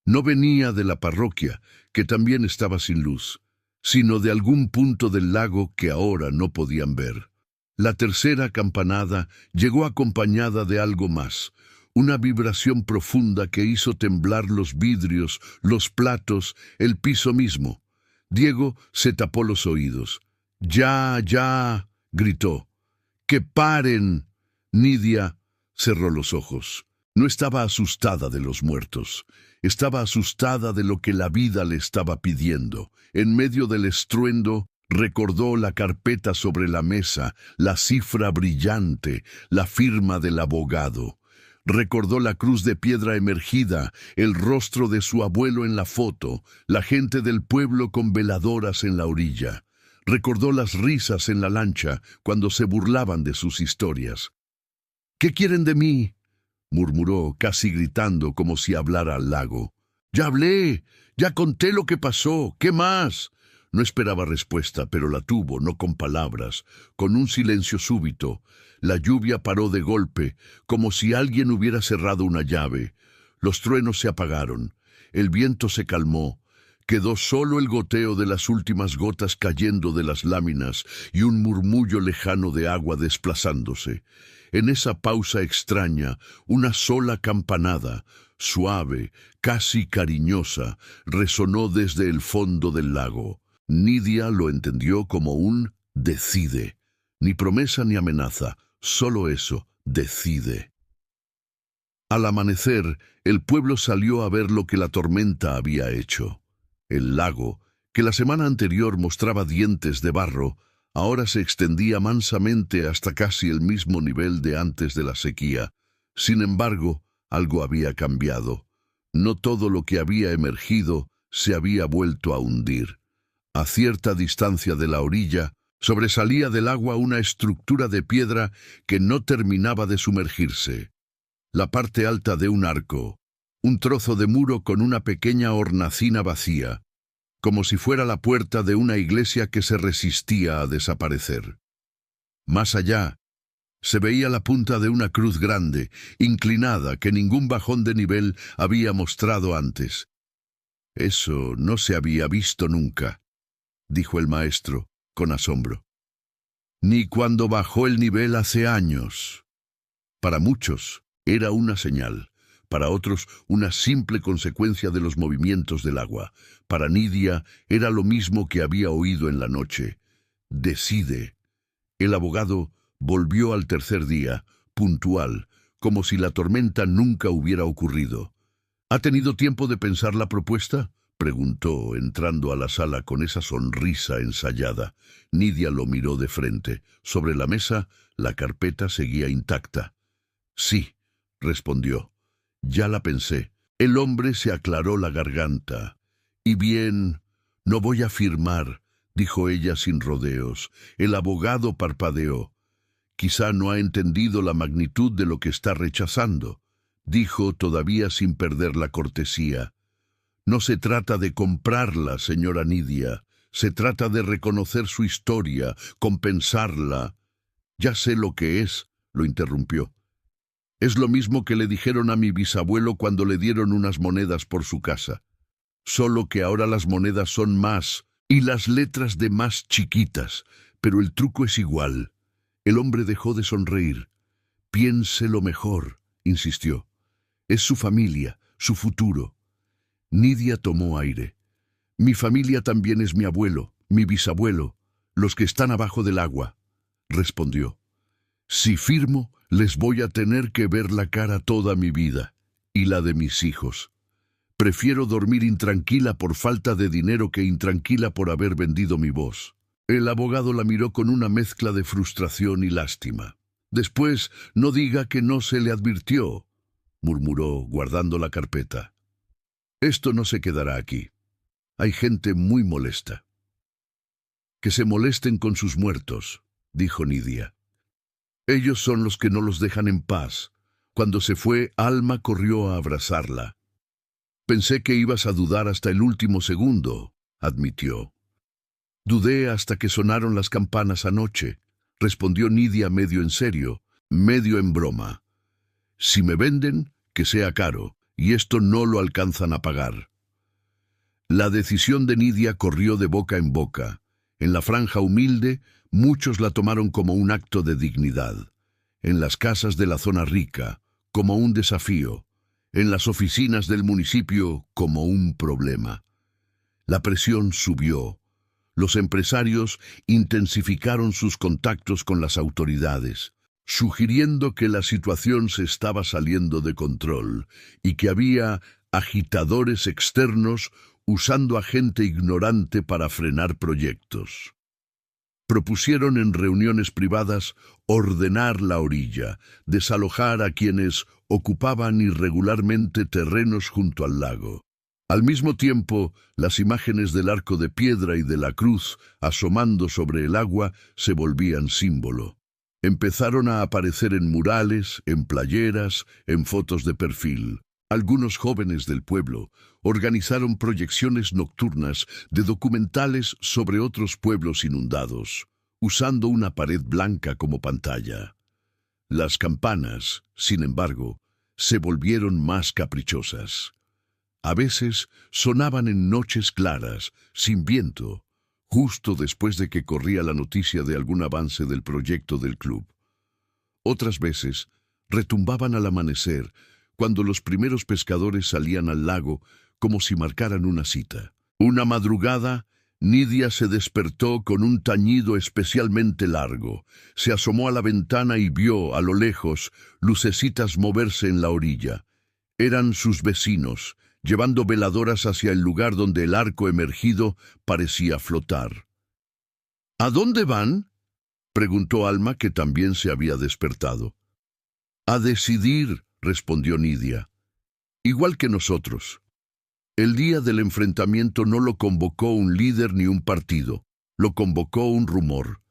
No venía de la parroquia, que también estaba sin luz, sino de algún punto del lago que ahora no podían ver. La tercera campanada llegó acompañada de algo más, una vibración profunda que hizo temblar los vidrios, los platos, el piso mismo. Diego se tapó los oídos. «¡Ya, ya!», gritó. «¡Que paren!». Nidia cerró los ojos. No estaba asustada de los muertos. Estaba asustada de lo que la vida le estaba pidiendo. En medio del estruendo, recordó la carpeta sobre la mesa, la cifra brillante, la firma del abogado. Recordó la cruz de piedra emergida, el rostro de su abuelo en la foto, la gente del pueblo con veladoras en la orilla. Recordó las risas en la lancha cuando se burlaban de sus historias. «¿Qué quieren de mí?», murmuró, casi gritando como si hablara al lago. «Ya hablé, ya conté lo que pasó, ¿qué más?». No esperaba respuesta, pero la tuvo, no con palabras, con un silencio súbito. La lluvia paró de golpe, como si alguien hubiera cerrado una llave. Los truenos se apagaron, el viento se calmó. Quedó solo el goteo de las últimas gotas cayendo de las láminas y un murmullo lejano de agua desplazándose. En esa pausa extraña, una sola campanada, suave, casi cariñosa, resonó desde el fondo del lago. Nidia lo entendió como un «decide». Ni promesa ni amenaza, solo eso, decide. Al amanecer, el pueblo salió a ver lo que la tormenta había hecho. El lago, que la semana anterior mostraba dientes de barro, ahora se extendía mansamente hasta casi el mismo nivel de antes de la sequía. Sin embargo, algo había cambiado. No todo lo que había emergido se había vuelto a hundir. A cierta distancia de la orilla, sobresalía del agua una estructura de piedra que no terminaba de sumergirse. La parte alta de un arco, un trozo de muro con una pequeña hornacina vacía, como si fuera la puerta de una iglesia que se resistía a desaparecer. Más allá, se veía la punta de una cruz grande, inclinada, que ningún bajón de nivel había mostrado antes. «Eso no se había visto nunca», dijo el maestro, con asombro. «Ni cuando bajó el nivel hace años». Para muchos era una señal, para otros una simple consecuencia de los movimientos del agua. Para Nidia era lo mismo que había oído en la noche. «Decide». El abogado volvió al tercer día, puntual, como si la tormenta nunca hubiera ocurrido. «¿Ha tenido tiempo de pensar la propuesta?», preguntó, entrando a la sala con esa sonrisa ensayada. Nidia lo miró de frente. Sobre la mesa, la carpeta seguía intacta. «Sí», respondió. «Ya la pensé». El hombre se aclaró la garganta. «Y bien, no voy a firmar», dijo ella sin rodeos. El abogado parpadeó. «Quizá no ha entendido la magnitud de lo que está rechazando», dijo todavía sin perder la cortesía. «No se trata de comprarla, señora Nidia. Se trata de reconocer su historia, compensarla». «Ya sé lo que es», lo interrumpió. «Es lo mismo que le dijeron a mi bisabuelo cuando le dieron unas monedas por su casa. Solo que ahora las monedas son más y las letras de más chiquitas, pero el truco es igual». El hombre dejó de sonreír. «Piénselo mejor», insistió. «Es su familia, su futuro. Nidia tomó aire. Mi familia también es mi abuelo, mi bisabuelo, los que están abajo del agua, respondió. Si firmo, les voy a tener que ver la cara toda mi vida, y la de mis hijos. Prefiero dormir intranquila por falta de dinero que intranquila por haber vendido mi voz. El abogado la miró con una mezcla de frustración y lástima. Después, no diga que no se le advirtió, murmuró, guardando la carpeta. Esto no se quedará aquí. Hay gente muy molesta. Que se molesten con sus muertos, dijo Nidia. Ellos son los que no los dejan en paz. Cuando se fue, Alma corrió a abrazarla. Pensé que ibas a dudar hasta el último segundo, admitió. Dudé hasta que sonaron las campanas anoche, respondió Nidia medio en serio, medio en broma. Si me venden, que sea caro, y esto no lo alcanzan a pagar. La decisión de Nidia corrió de boca en boca. En la franja humilde, muchos la tomaron como un acto de dignidad. En las casas de la zona rica, como un desafío. En las oficinas del municipio, como un problema. La presión subió. Los empresarios intensificaron sus contactos con las autoridades, sugiriendo que la situación se estaba saliendo de control y que había agitadores externos usando a gente ignorante para frenar proyectos. Propusieron en reuniones privadas ordenar la orilla, desalojar a quienes ocupaban irregularmente terrenos junto al lago. Al mismo tiempo, las imágenes del arco de piedra y de la cruz asomando sobre el agua se volvían símbolo. Empezaron a aparecer en murales, en playeras, en fotos de perfil. Algunos jóvenes del pueblo organizaron proyecciones nocturnas de documentales sobre otros pueblos inundados, usando una pared blanca como pantalla. Las campanas, sin embargo, se volvieron más caprichosas. A veces sonaban en noches claras, sin viento, justo después de que corría la noticia de algún avance del proyecto del club. Otras veces retumbaban al amanecer, cuando los primeros pescadores salían al lago como si marcaran una cita. Una madrugada, Nidia se despertó con un tañido especialmente largo. Se asomó a la ventana y vio, a lo lejos, lucecitas moverse en la orilla. Eran sus vecinos, llevando veladoras hacia el lugar donde el arco emergido parecía flotar. ¿A dónde van?, preguntó Alma, que también se había despertado. A decidir, respondió Nidia. Igual que nosotros. El día del enfrentamiento no lo convocó un líder ni un partido, lo convocó un rumor.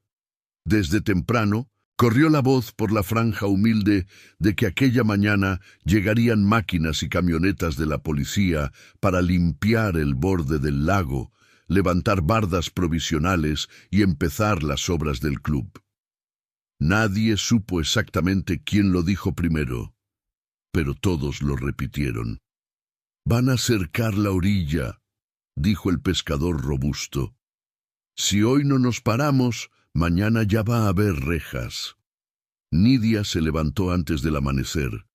Desde temprano, corrió la voz por la franja humilde de que aquella mañana llegarían máquinas y camionetas de la policía para limpiar el borde del lago, levantar bardas provisionales y empezar las obras del club. Nadie supo exactamente quién lo dijo primero, pero todos lo repitieron. «Van a cercar la orilla», dijo el pescador robusto. «Si hoy no nos paramos, mañana ya va a haber rejas». Nidia se levantó antes del amanecer.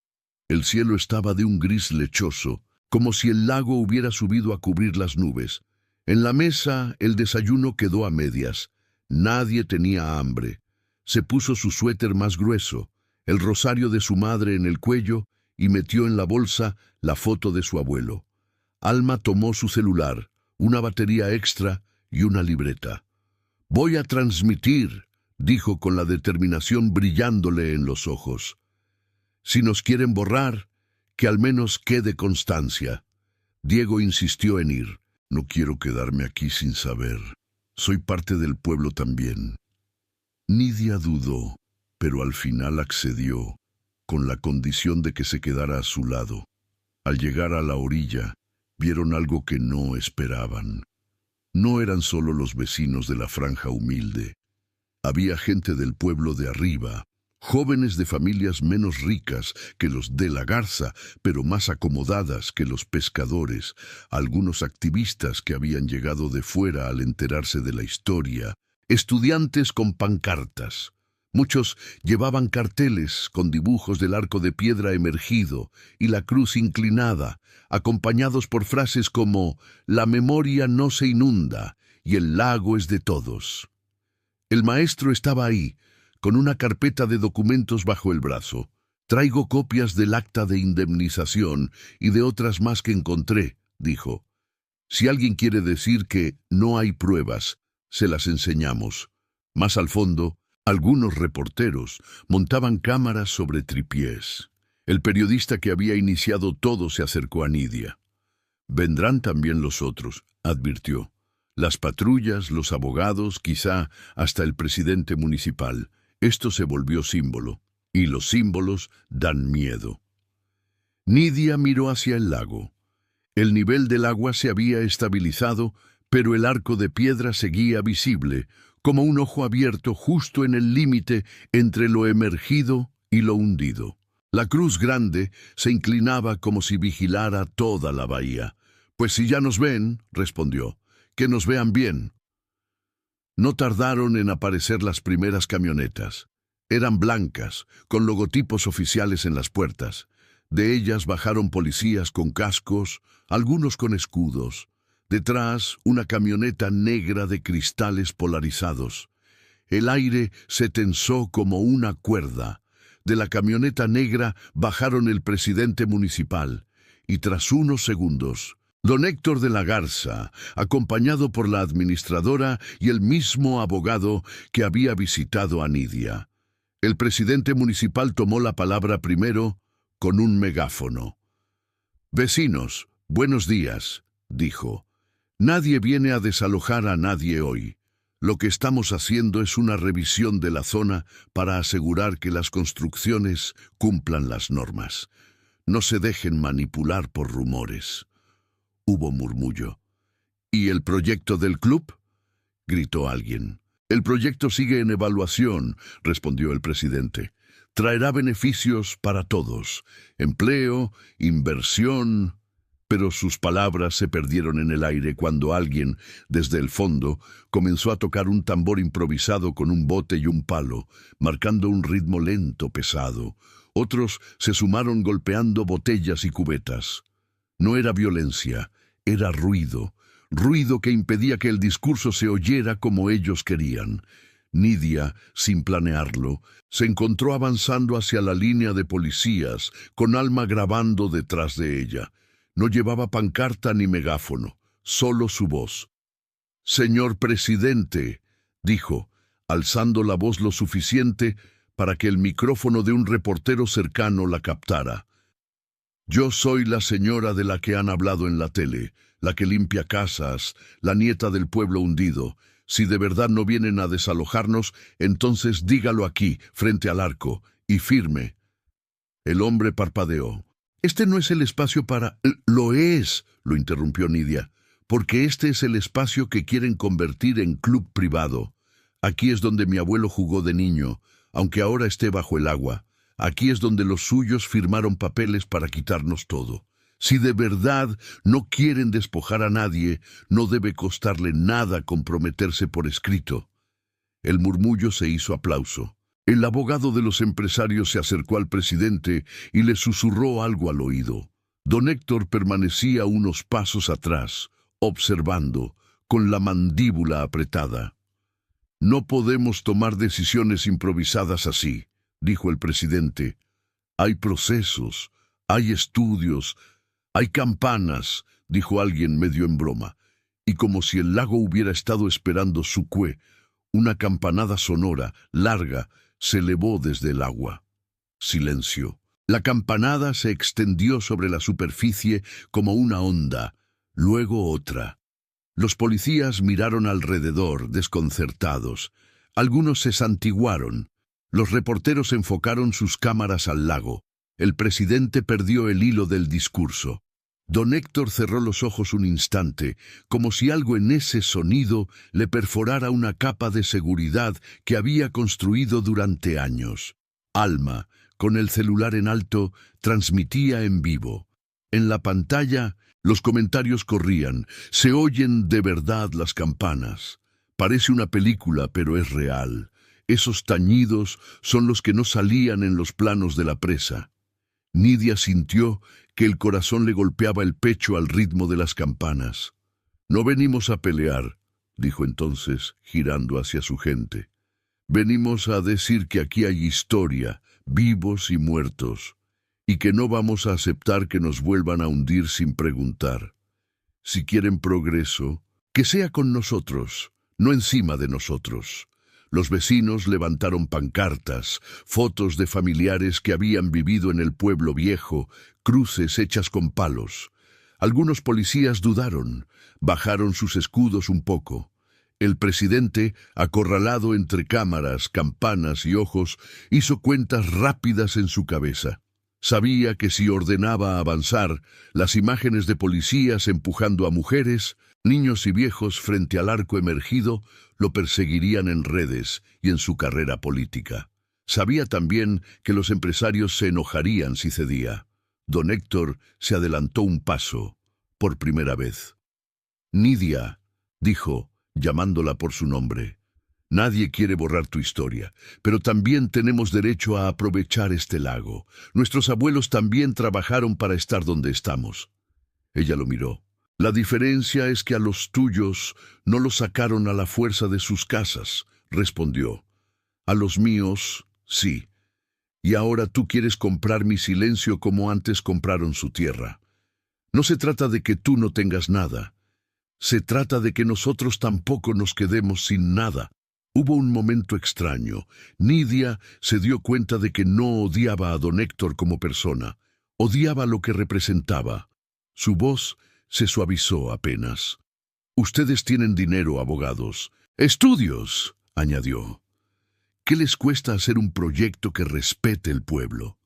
El cielo estaba de un gris lechoso, como si el lago hubiera subido a cubrir las nubes. En la mesa el desayuno quedó a medias. Nadie tenía hambre. Se puso su suéter más grueso, el rosario de su madre en el cuello y metió en la bolsa la foto de su abuelo. Alma tomó su celular, una batería extra y una libreta. «Voy a transmitir», dijo con la determinación brillándole en los ojos. «Si nos quieren borrar, que al menos quede constancia». Diego insistió en ir. «No quiero quedarme aquí sin saber. Soy parte del pueblo también». Nidia dudó, pero al final accedió, con la condición de que se quedara a su lado. Al llegar a la orilla, vieron algo que no esperaban. No eran solo los vecinos de la franja humilde. Había gente del pueblo de arriba, jóvenes de familias menos ricas que los de la Garza, pero más acomodadas que los pescadores, algunos activistas que habían llegado de fuera al enterarse de la historia, estudiantes con pancartas, Muchos llevaban carteles con dibujos del arco de piedra emergido y la cruz inclinada, acompañados por frases como «La memoria no se inunda y el lago es de todos». El maestro estaba ahí, con una carpeta de documentos bajo el brazo. «Traigo copias del acta de indemnización y de otras más que encontré», dijo. «Si alguien quiere decir que no hay pruebas, se las enseñamos». Más al fondo, algunos reporteros montaban cámaras sobre tripiés. El periodista que había iniciado todo se acercó a Nidia. «Vendrán también los otros», advirtió. «Las patrullas, los abogados, quizá hasta el presidente municipal». Esto se volvió símbolo, y los símbolos dan miedo. Nidia miró hacia el lago. El nivel del agua se había estabilizado, pero el arco de piedra seguía visible, como un ojo abierto justo en el límite entre lo emergido y lo hundido. La cruz grande se inclinaba como si vigilara toda la bahía. «Pues si ya nos ven», respondió, «que nos vean bien». No tardaron en aparecer las primeras camionetas. Eran blancas, con logotipos oficiales en las puertas. De ellas bajaron policías con cascos, algunos con escudos. Detrás, una camioneta negra de cristales polarizados. El aire se tensó como una cuerda. De la camioneta negra bajaron el presidente municipal, y tras unos segundos, don Héctor de la Garza, acompañado por la administradora y el mismo abogado que había visitado a Nidia. El presidente municipal tomó la palabra primero con un megáfono. «Vecinos, buenos días», dijo. «Nadie viene a desalojar a nadie hoy. Lo que estamos haciendo es una revisión de la zona para asegurar que las construcciones cumplan las normas. No se dejen manipular por rumores». Hubo murmullo. «¿Y el proyecto del club?», gritó alguien. «El proyecto sigue en evaluación», respondió el presidente. «Traerá beneficios para todos, empleo, inversión». Pero sus palabras se perdieron en el aire cuando alguien, desde el fondo, comenzó a tocar un tambor improvisado con un bote y un palo, marcando un ritmo lento, pesado. Otros se sumaron golpeando botellas y cubetas. No era violencia, era ruido, ruido que impedía que el discurso se oyera como ellos querían. Nidia, sin planearlo, se encontró avanzando hacia la línea de policías, con Alma grabando detrás de ella. No llevaba pancarta ni megáfono, solo su voz. «Señor presidente», dijo, alzando la voz lo suficiente para que el micrófono de un reportero cercano la captara. «Yo soy la señora de la que han hablado en la tele, la que limpia casas, la nieta del pueblo hundido. Si de verdad no vienen a desalojarnos, entonces dígalo aquí, frente al arco, y firme». El hombre parpadeó. «Este no es el espacio para...» «Lo es», lo interrumpió Nidia, «porque este es el espacio que quieren convertir en club privado. Aquí es donde mi abuelo jugó de niño, aunque ahora esté bajo el agua. Aquí es donde los suyos firmaron papeles para quitarnos todo. Si de verdad no quieren despojar a nadie, no debe costarle nada comprometerse por escrito». El murmullo se hizo aplauso. El abogado de los empresarios se acercó al presidente y le susurró algo al oído. Don Héctor permanecía unos pasos atrás, observando, con la mandíbula apretada. «No podemos tomar decisiones improvisadas así», dijo el presidente. «Hay procesos, hay estudios, hay campanas», dijo alguien medio en broma. Y como si el lago hubiera estado esperando su cue, una campanada sonora, larga, se elevó desde el agua. Silencio. La campanada se extendió sobre la superficie como una onda, luego otra. Los policías miraron alrededor, desconcertados. Algunos se santiguaron. Los reporteros enfocaron sus cámaras al lago. El presidente perdió el hilo del discurso. Don Héctor cerró los ojos un instante, como si algo en ese sonido le perforara una capa de seguridad que había construido durante años. Alma, con el celular en alto, transmitía en vivo. En la pantalla, los comentarios corrían. «Se oyen de verdad las campanas. Parece una película, pero es real. Esos tañidos son los que no salían en los planos de la presa. Nidia sintió que el corazón le golpeaba el pecho al ritmo de las campanas. «No venimos a pelear», dijo entonces, girando hacia su gente. «Venimos a decir que aquí hay historia, vivos y muertos, y que no vamos a aceptar que nos vuelvan a hundir sin preguntar. Si quieren progreso, que sea con nosotros, no encima de nosotros». Los vecinos levantaron pancartas, fotos de familiares que habían vivido en el pueblo viejo, cruces hechas con palos. Algunos policías dudaron, bajaron sus escudos un poco. El presidente, acorralado entre cámaras, campanas y ojos, hizo cuentas rápidas en su cabeza. Sabía que si ordenaba avanzar, las imágenes de policías empujando a mujeres, niños y viejos frente al arco emergido, lo perseguirían en redes y en su carrera política. Sabía también que los empresarios se enojarían si cedía. Don Héctor se adelantó un paso, por primera vez. «Nidia», dijo, llamándola por su nombre, «nadie quiere borrar tu historia, pero también tenemos derecho a aprovechar este lago. Nuestros abuelos también trabajaron para estar donde estamos». Ella lo miró. «La diferencia es que a los tuyos no los sacaron a la fuerza de sus casas», respondió. «A los míos, sí. Y ahora tú quieres comprar mi silencio como antes compraron su tierra. No se trata de que tú no tengas nada. Se trata de que nosotros tampoco nos quedemos sin nada». Hubo un momento extraño. Nidia se dio cuenta de que no odiaba a don Héctor como persona. Odiaba lo que representaba. Su voz se suavizó apenas. «Ustedes tienen dinero, abogados. Estudios», añadió. «¿Qué les cuesta hacer un proyecto que respete el pueblo?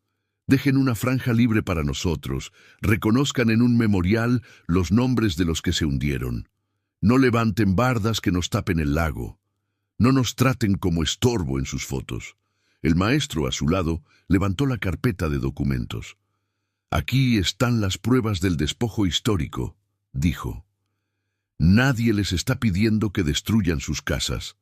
Dejen una franja libre para nosotros. Reconozcan en un memorial los nombres de los que se hundieron. No levanten bardas que nos tapen el lago. No nos traten como estorbo en sus fotos». El maestro, a su lado, levantó la carpeta de documentos. «Aquí están las pruebas del despojo histórico», dijo. «Nadie les está pidiendo que destruyan sus casas.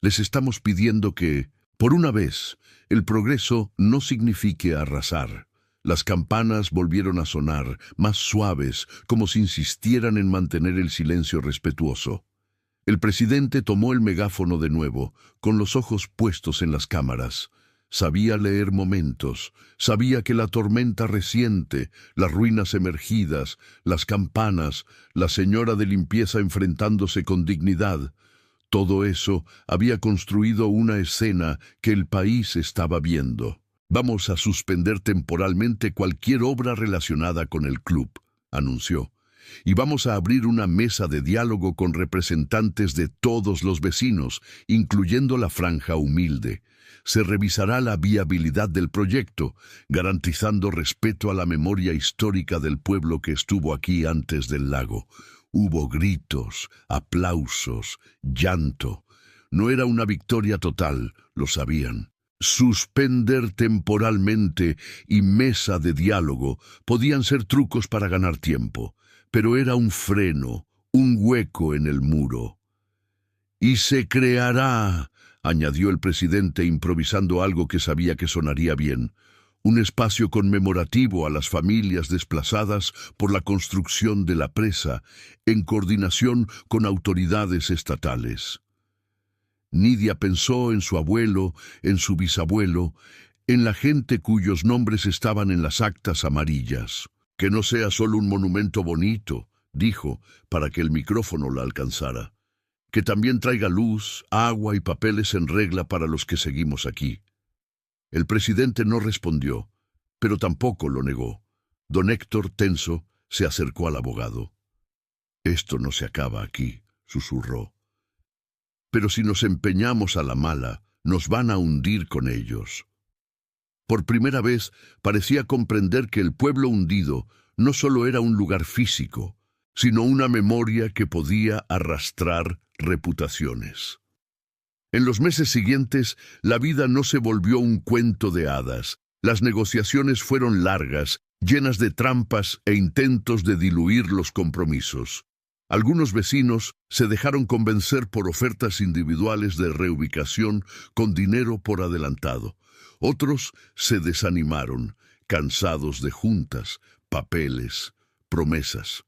Les estamos pidiendo que, por una vez, el progreso no signifique arrasar». Las campanas volvieron a sonar, más suaves, como si insistieran en mantener el silencio respetuoso. El presidente tomó el megáfono de nuevo, con los ojos puestos en las cámaras. Sabía leer momentos, sabía que la tormenta reciente, las ruinas emergidas, las campanas, la señora de limpieza enfrentándose con dignidad, todo eso había construido una escena que el país estaba viendo. «Vamos a suspender temporalmente cualquier obra relacionada con el club», anunció. «Y vamos a abrir una mesa de diálogo con representantes de todos los vecinos, incluyendo la franja humilde. Se revisará la viabilidad del proyecto, garantizando respeto a la memoria histórica del pueblo que estuvo aquí antes del lago». Hubo gritos, aplausos, llanto. No era una victoria total, lo sabían. Suspender temporalmente y mesa de diálogo podían ser trucos para ganar tiempo, pero era un freno, un hueco en el muro. «Y se creará», añadió el presidente improvisando algo que sabía que sonaría bien, «un espacio conmemorativo a las familias desplazadas por la construcción de la presa, en coordinación con autoridades estatales». Nidia pensó en su abuelo, en su bisabuelo, en la gente cuyos nombres estaban en las actas amarillas. «Que no sea solo un monumento bonito», dijo, para que el micrófono la alcanzara. «Que también traiga luz, agua y papeles en regla para los que seguimos aquí». El presidente no respondió, pero tampoco lo negó. Don Héctor, tenso, se acercó al abogado. «Esto no se acaba aquí», susurró. «Pero si nos empeñamos a la mala, nos van a hundir con ellos». Por primera vez parecía comprender que el pueblo hundido no solo era un lugar físico, sino una memoria que podía arrastrar reputaciones. En los meses siguientes, la vida no se volvió un cuento de hadas. Las negociaciones fueron largas, llenas de trampas e intentos de diluir los compromisos. Algunos vecinos se dejaron convencer por ofertas individuales de reubicación con dinero por adelantado. Otros se desanimaron, cansados de juntas, papeles, promesas.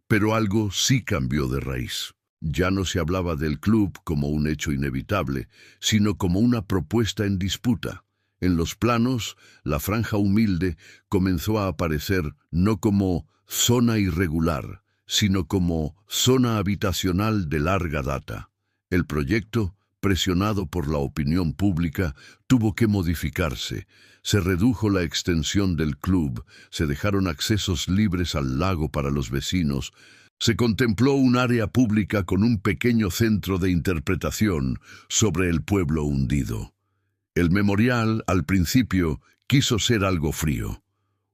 Pero algo sí cambió de raíz. Ya no se hablaba del club como un hecho inevitable, sino como una propuesta en disputa. En los planos, la franja humilde comenzó a aparecer no como zona irregular, sino como zona habitacional de larga data. El proyecto, presionado por la opinión pública, tuvo que modificarse. Se redujo la extensión del club, se dejaron accesos libres al lago para los vecinos, se contempló un área pública con un pequeño centro de interpretación sobre el pueblo hundido. El memorial, al principio, quiso ser algo frío.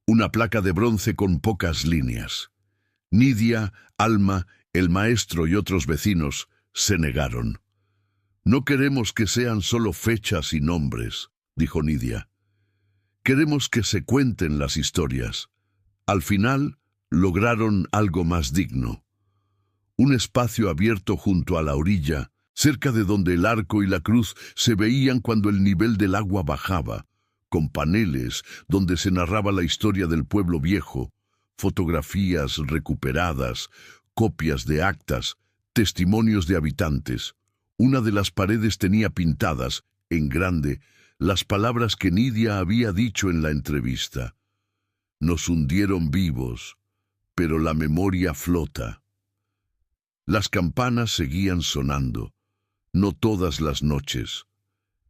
Una placa de bronce con pocas líneas. Nidia, Alma, el maestro y otros vecinos se negaron. «No queremos que sean solo fechas y nombres», dijo Nidia. «Queremos que se cuenten las historias». Al final, lograron algo más digno. Un espacio abierto junto a la orilla, cerca de donde el arco y la cruz se veían cuando el nivel del agua bajaba, con paneles donde se narraba la historia del pueblo viejo, fotografías recuperadas, copias de actas, testimonios de habitantes. Una de las paredes tenía pintadas, en grande, las palabras que Nidia había dicho en la entrevista. «Nos hundieron vivos, pero la memoria flota». Las campanas seguían sonando, no todas las noches,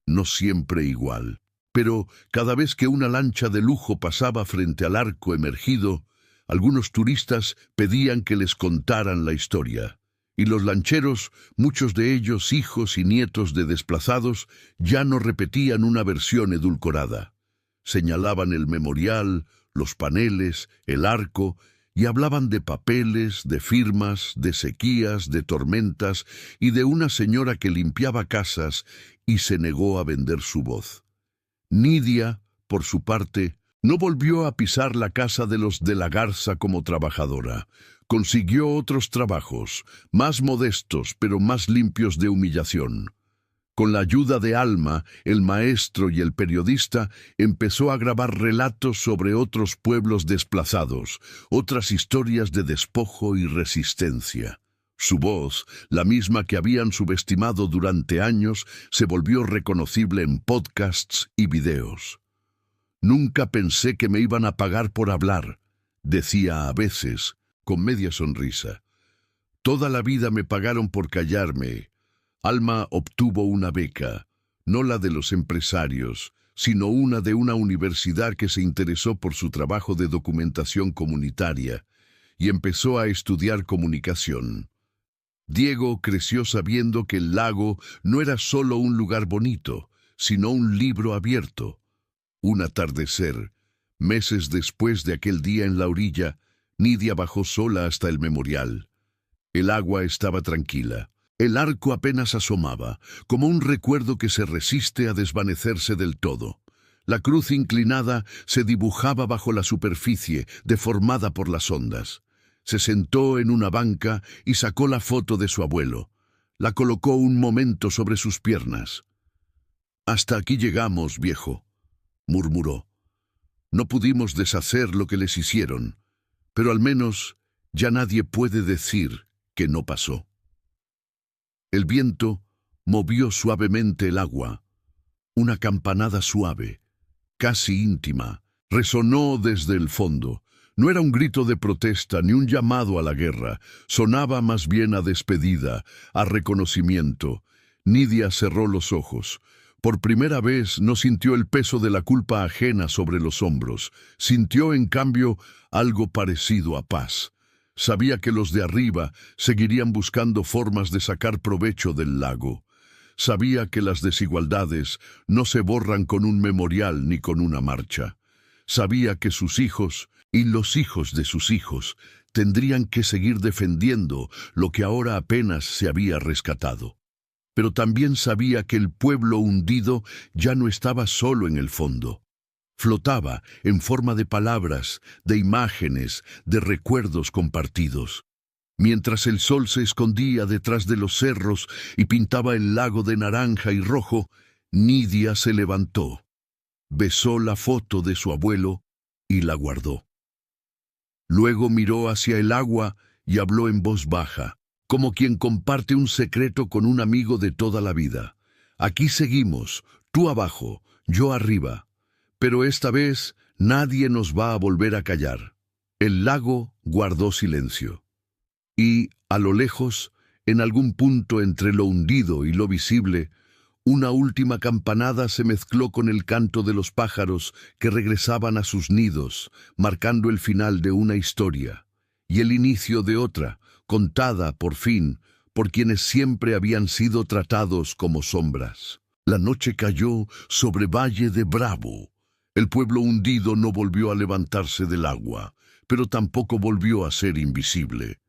no siempre igual, pero cada vez que una lancha de lujo pasaba frente al arco emergido, algunos turistas pedían que les contaran la historia, y los lancheros, muchos de ellos hijos y nietos de desplazados, ya no repetían una versión edulcorada. Señalaban el memorial, los paneles, el arco, y hablaban de papeles, de firmas, de sequías, de tormentas y de una señora que limpiaba casas y se negó a vender su voz. Nidia, por su parte, no volvió a pisar la casa de los de la Garza como trabajadora. Consiguió otros trabajos, más modestos pero más limpios de humillación. Con la ayuda de Alma, el maestro y el periodista, empezó a grabar relatos sobre otros pueblos desplazados, otras historias de despojo y resistencia. Su voz, la misma que habían subestimado durante años, se volvió reconocible en podcasts y videos. «Nunca pensé que me iban a pagar por hablar», decía a veces, con media sonrisa. «Toda la vida me pagaron por callarme». Alma obtuvo una beca, no la de los empresarios, sino una de una universidad que se interesó por su trabajo de documentación comunitaria, y empezó a estudiar comunicación. Diego creció sabiendo que el lago no era solo un lugar bonito, sino un libro abierto. Un atardecer, meses después de aquel día en la orilla, Nidia bajó sola hasta el memorial. El agua estaba tranquila. El arco apenas asomaba, como un recuerdo que se resiste a desvanecerse del todo. La cruz inclinada se dibujaba bajo la superficie, deformada por las ondas. Se sentó en una banca y sacó la foto de su abuelo. La colocó un momento sobre sus piernas. «Hasta aquí llegamos, viejo», murmuró. «No pudimos deshacer lo que les hicieron, pero al menos ya nadie puede decir que no pasó». El viento movió suavemente el agua. Una campanada suave, casi íntima, resonó desde el fondo. No era un grito de protesta ni un llamado a la guerra. Sonaba más bien a despedida, a reconocimiento. Nidia cerró los ojos. Por primera vez no sintió el peso de la culpa ajena sobre los hombros. Sintió, en cambio, algo parecido a paz. Sabía que los de arriba seguirían buscando formas de sacar provecho del lago. Sabía que las desigualdades no se borran con un memorial ni con una marcha. Sabía que sus hijos y los hijos de sus hijos tendrían que seguir defendiendo lo que ahora apenas se había rescatado. Pero también sabía que el pueblo hundido ya no estaba solo en el fondo. Flotaba en forma de palabras, de imágenes, de recuerdos compartidos. Mientras el sol se escondía detrás de los cerros y pintaba el lago de naranja y rojo, Nidia se levantó, besó la foto de su abuelo y la guardó. Luego miró hacia el agua y habló en voz baja, como quien comparte un secreto con un amigo de toda la vida. Aquí seguimos, tú abajo, yo arriba, pero esta vez nadie nos va a volver a callar. El lago guardó silencio. Y, a lo lejos, en algún punto entre lo hundido y lo visible, una última campanada se mezcló con el canto de los pájaros que regresaban a sus nidos, marcando el final de una historia, y el inicio de otra, contada, por fin, por quienes siempre habían sido tratados como sombras. La noche cayó sobre Valle de Bravo. El pueblo hundido no volvió a levantarse del agua, pero tampoco volvió a ser invisible.